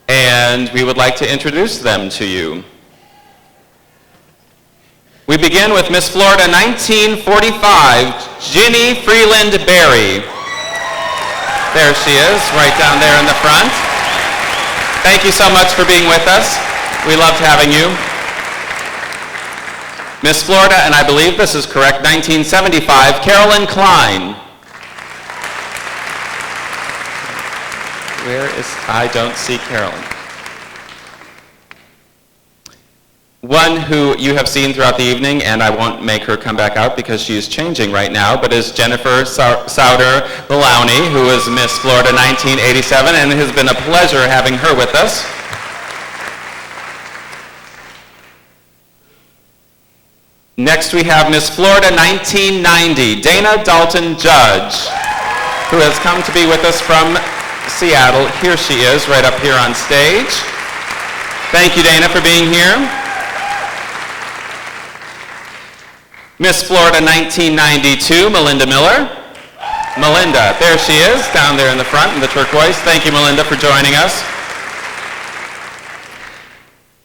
and we would like to introduce them to you. We begin with Miss Florida 1945, Ginny Freeland Berry. There she is, right down there in the front. Thank you so much for being with us. We loved having you. Miss Florida, and I believe this is correct, 1975, Carolyn Klein. Where is, I don't see Carolyn. One who you have seen throughout the evening, and I won't make her come back out because she's changing right now, but is Jennifer Souder Belauney, who is Miss Florida 1987, and it has been a pleasure having her with us. Next we have Miss Florida 1990, Dana Dalton Judge, who has come to be with us from Seattle. Here she is, right up here on stage. Thank you, Dana, for being here. Miss Florida 1992, Melinda Miller. Melinda, there she is, down there in the front in the turquoise. Thank you, Melinda, for joining us.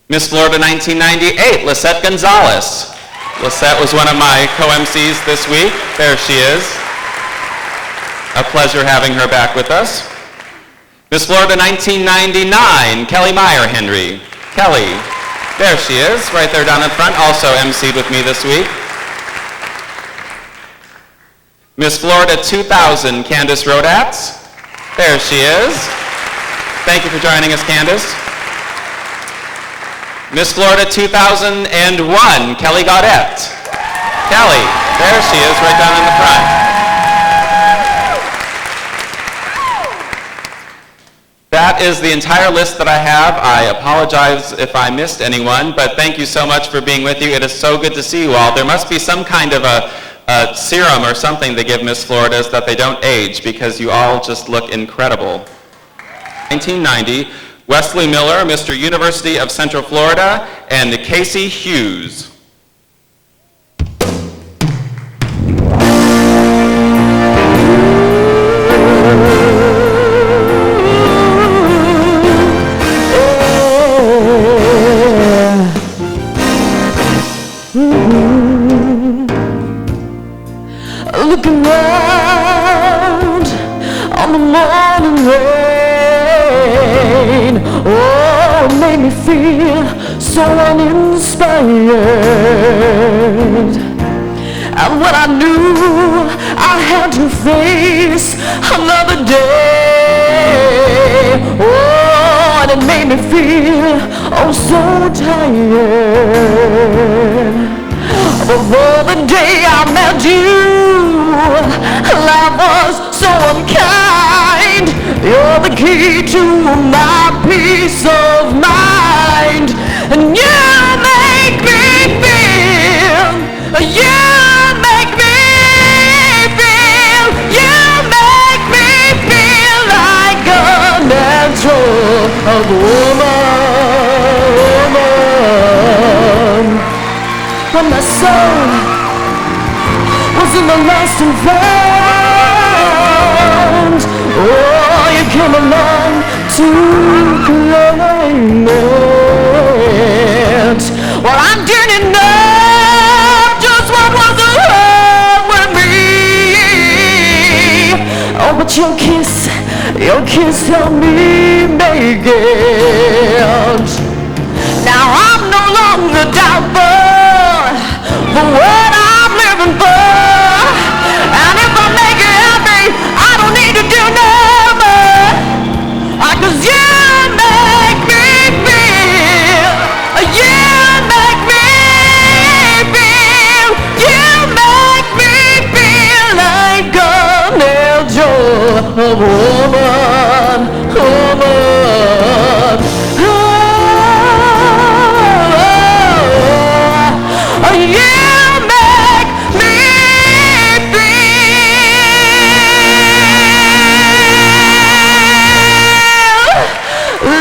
Miss Florida 1998, Lisette Gonzalez. Lisette was one of my co-MCs this week. There she is. A pleasure having her back with us. Miss Florida 1999, Kelly Meyer Henry. Kelly, there she is, right there down in front, also MC'd with me this week. Miss Florida 2000, Candace Rodatz. There she is. Thank you for joining us, Candace. Miss Florida 2001, Kelly Gaudette. Kelly, there she is, right down in the front. That is the entire list that I have. I apologize if I missed anyone, but thank you so much for being with you. It is so good to see you all. There must be some kind of a serum or something they give Miss Floridas that they don't age, because you all just look incredible. 1990, Wesley Miller, Mr. University of Central Florida, and Casey Hughes. feel so uninspired. And when I knew I had to face another day, oh, and it made me feel oh so tired. Before the day I met you, life was so unkind. You're the key to my peace of mind, and you make me feel. You make me feel. You make me feel like a natural woman. When my soul was in the lost and found, oh, you came along to claim it. Well, I didn't know just what was wrong with me. Oh, but your kiss helped me make it. Now I'm no longer doubtful for what I'm living for. And if I make you happy, I don't need to do no more. 'Cause you make me feel. You make me feel. You make me feel like a natural woman. Woman. Oh, you make me feel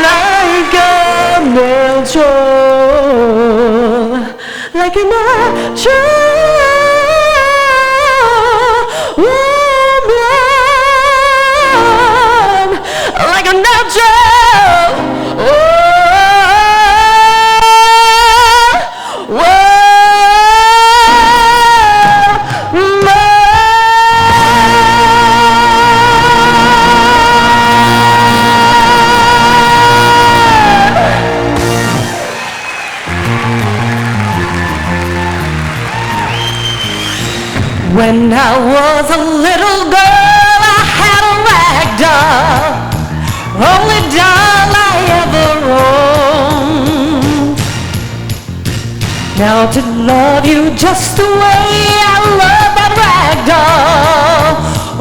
like a natural, like a natural woman, like a natural When I was a little girl, I had a rag doll, only doll I ever owned. Now to love you just the way I love that rag doll,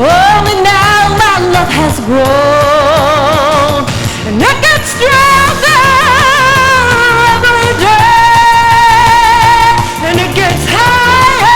only now my love has grown, and it gets stronger every day, and it gets higher.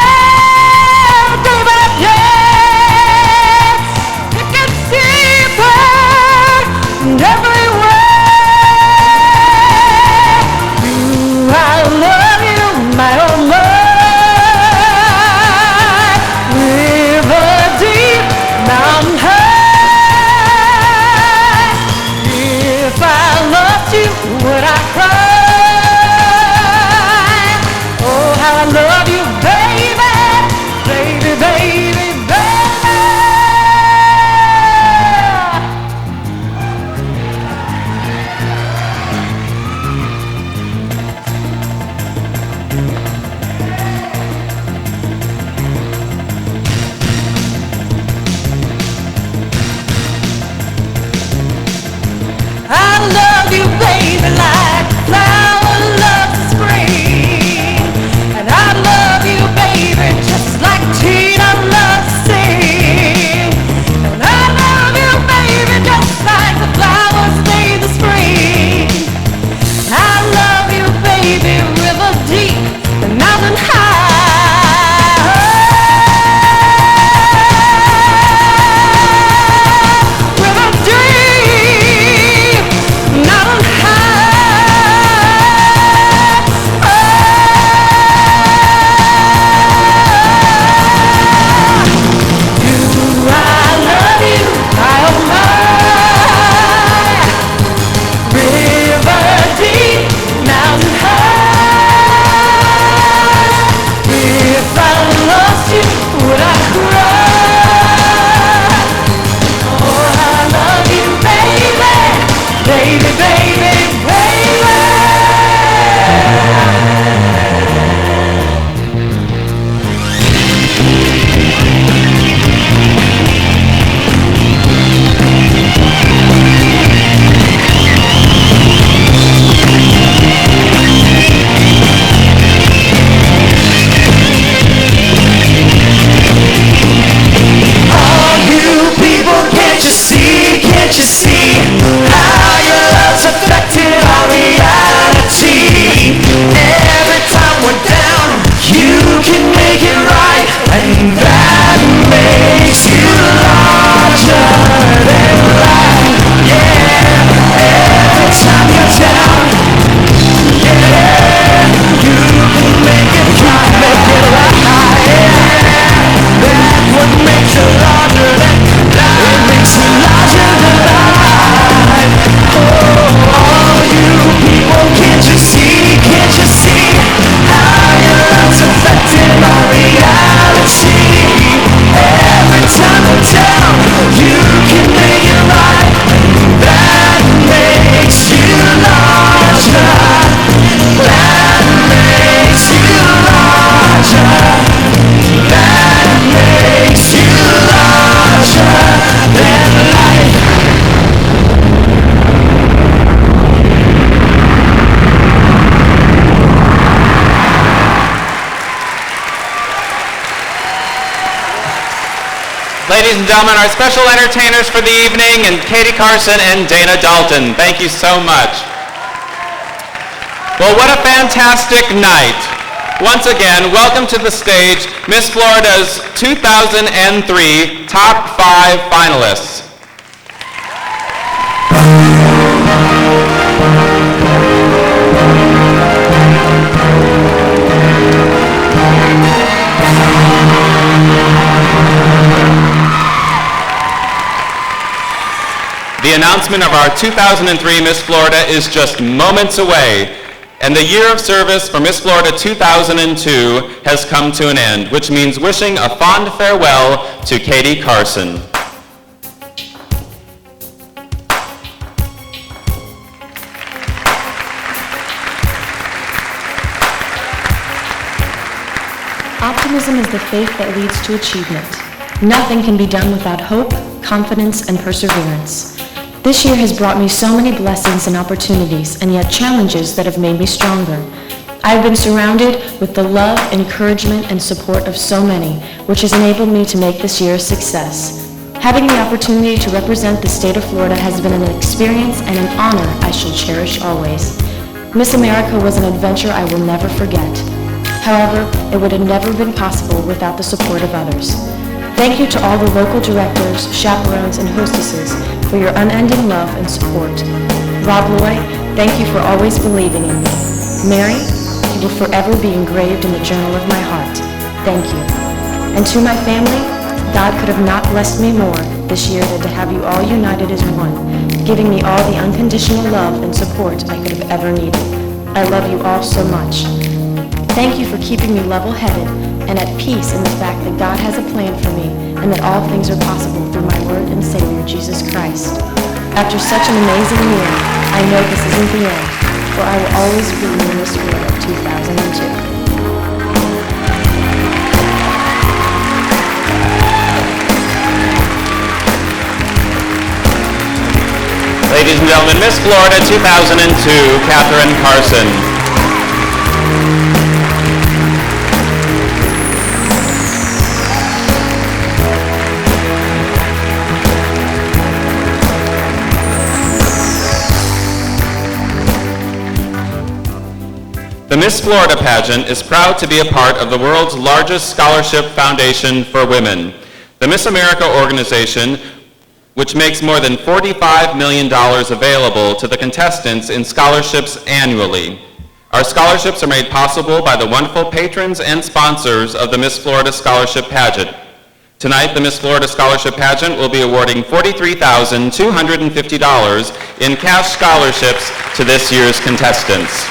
Would I cry? Oh, how I love you, baby, baby, baby, baby. I love you, baby, like a flower loves the spring. And I love you, baby, just like Tina loves to sing. And I love you, baby, just like the flowers need the spring. I love you, baby, river deep and mountain high. River deep, mountain high. Do I love you? Oh my. River deep, mountain high. If I lost you, would I cry? Oh, I love you, baby, baby, baby, baby. Ladies and gentlemen, our special entertainers for the evening, and Katie Carson and Dana Dalton. Thank you so much. Well, what a fantastic night. Once again, welcome to the stage, Miss Florida's 2003 Top 5 finalists. The announcement of our 2003 Miss Florida is just moments away, and the year of service for Miss Florida 2002 has come to an end, which means wishing a fond farewell to Katie Carson. Optimism is the faith that leads to achievement. Nothing can be done without hope, confidence, and perseverance. This year has brought me so many blessings and opportunities, and yet challenges that have made me stronger. I have been surrounded with the love, encouragement, and support of so many, which has enabled me to make this year a success. Having the opportunity to represent the state of Florida has been an experience and an honor I shall cherish always. Miss America was an adventure I will never forget. However, it would have never been possible without the support of others. Thank you to all the local directors, chaperones, and hostesses for your unending love and support. Rob Loy, thank you for always believing in me. Mary, you will forever be engraved in the journal of my heart. Thank you. And to my family, God could have not blessed me more this year than to have you all united as one, giving me all the unconditional love and support I could have ever needed. I love you all so much. Thank you for keeping me level-headed and at peace in the fact that God has a plan for me and that all things are possible through my Lord and Savior, Jesus Christ. After such an amazing year, I know this isn't the end, for I will always be in this Florida of 2002. Ladies and gentlemen, Miss Florida 2002, Katherine Carson. The Miss Florida pageant is proud to be a part of the world's largest scholarship foundation for women. The Miss America organization, which makes more than $45 million available to the contestants in scholarships annually. Our scholarships are made possible by the wonderful patrons and sponsors of the Miss Florida Scholarship Pageant. Tonight, the Miss Florida Scholarship Pageant will be awarding $43,250 in cash scholarships to this year's contestants.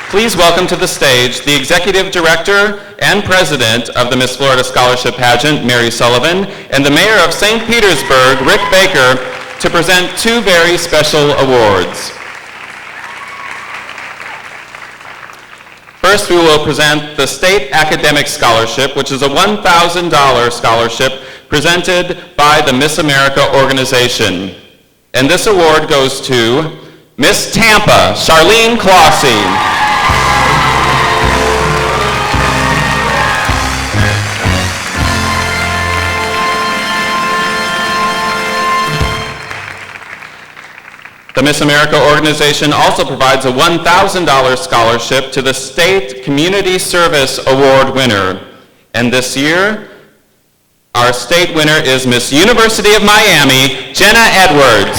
Please welcome to the stage the Executive Director and President of the Miss Florida Scholarship Pageant, Mary Sullivan, and the Mayor of St. Petersburg, Rick Baker, to present two very special awards. First, we will present the State Academic Scholarship, which is a $1,000 scholarship presented by the Miss America organization. And this award goes to Miss Tampa, Charlene Clossy. The Miss America organization also provides a $1,000 scholarship to the State Community Service Award winner. And this year, our state winner is Miss University of Miami, Jenna Edwards.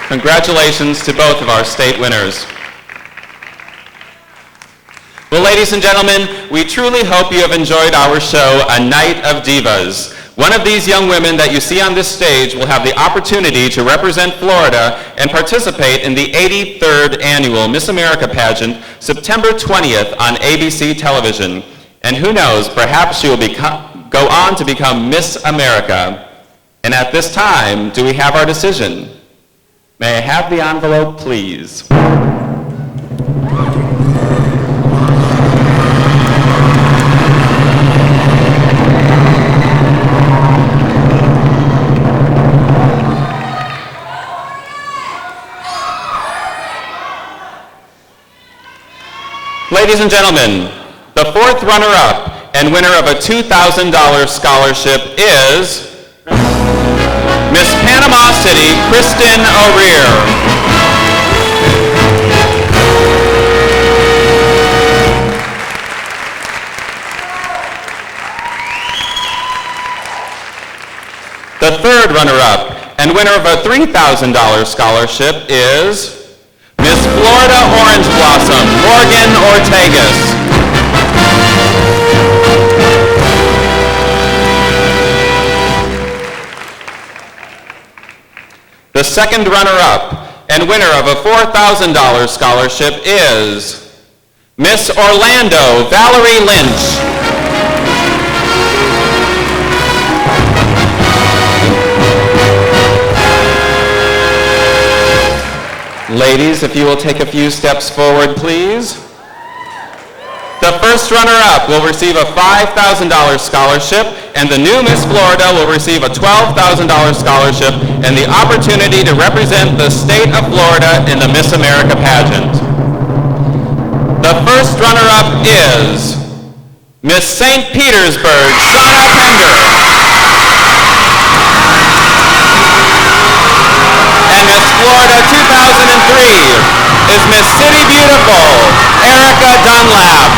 Congratulations to both of our state winners. Well, ladies and gentlemen, we truly hope you have enjoyed our show, A Night of Divas. One of these young women that you see on this stage will have the opportunity to represent Florida and participate in the 83rd Annual Miss America Pageant, September 20th on ABC television. And who knows, perhaps she will go on to become Miss America. And at this time, do we have our decision? May I have the envelope, please? Ladies and gentlemen, the fourth runner-up and winner of a $2,000 scholarship is Miss Panama City, Kristen O'Rear. The third runner-up and winner of a $3,000 scholarship is Miss Florida Orange Blossom, Morgan Ortegas. The second runner-up and winner of a $4,000 scholarship is Miss Orlando Valerie Lynch. Ladies, if you will take a few steps forward, please. The first runner-up will receive a $5,000 scholarship, and the new Miss Florida will receive a $12,000 scholarship and the opportunity to represent the state of Florida in the Miss America pageant. The first runner-up is Miss St. Petersburg, Shauna Pender. And Miss Florida 2003 is Miss City Beautiful, Erica Dunlap.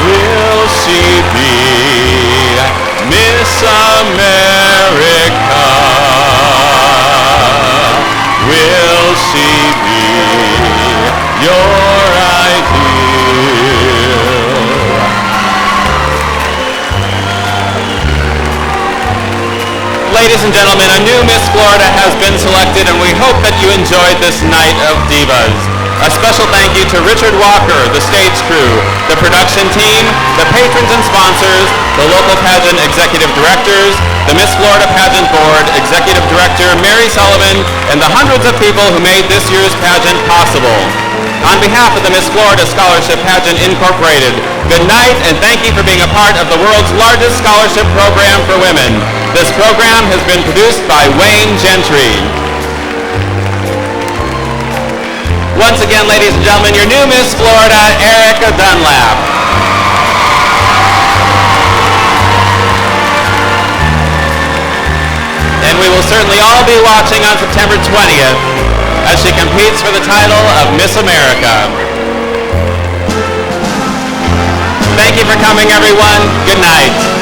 Will she be Miss America? Will she be your ideal? Ladies and gentlemen, a new Miss Florida has been selected, and we hope that you enjoyed this night of divas. A special thank you to Richard Walker, the stage crew, the production team, the patrons and sponsors, the local pageant executive directors, the Miss Florida Pageant Board Executive Director Mary Sullivan, and the hundreds of people who made this year's pageant possible. On behalf of the Miss Florida Scholarship Pageant Incorporated, good night and thank you for being a part of the world's largest scholarship program for women. This program has been produced by Wayne Gentry. Once again, ladies and gentlemen, your new Miss Florida, Erica Dunlap. And we will certainly all be watching on September 20th as she competes for the title of Miss America. Thank you for coming, everyone. Good night.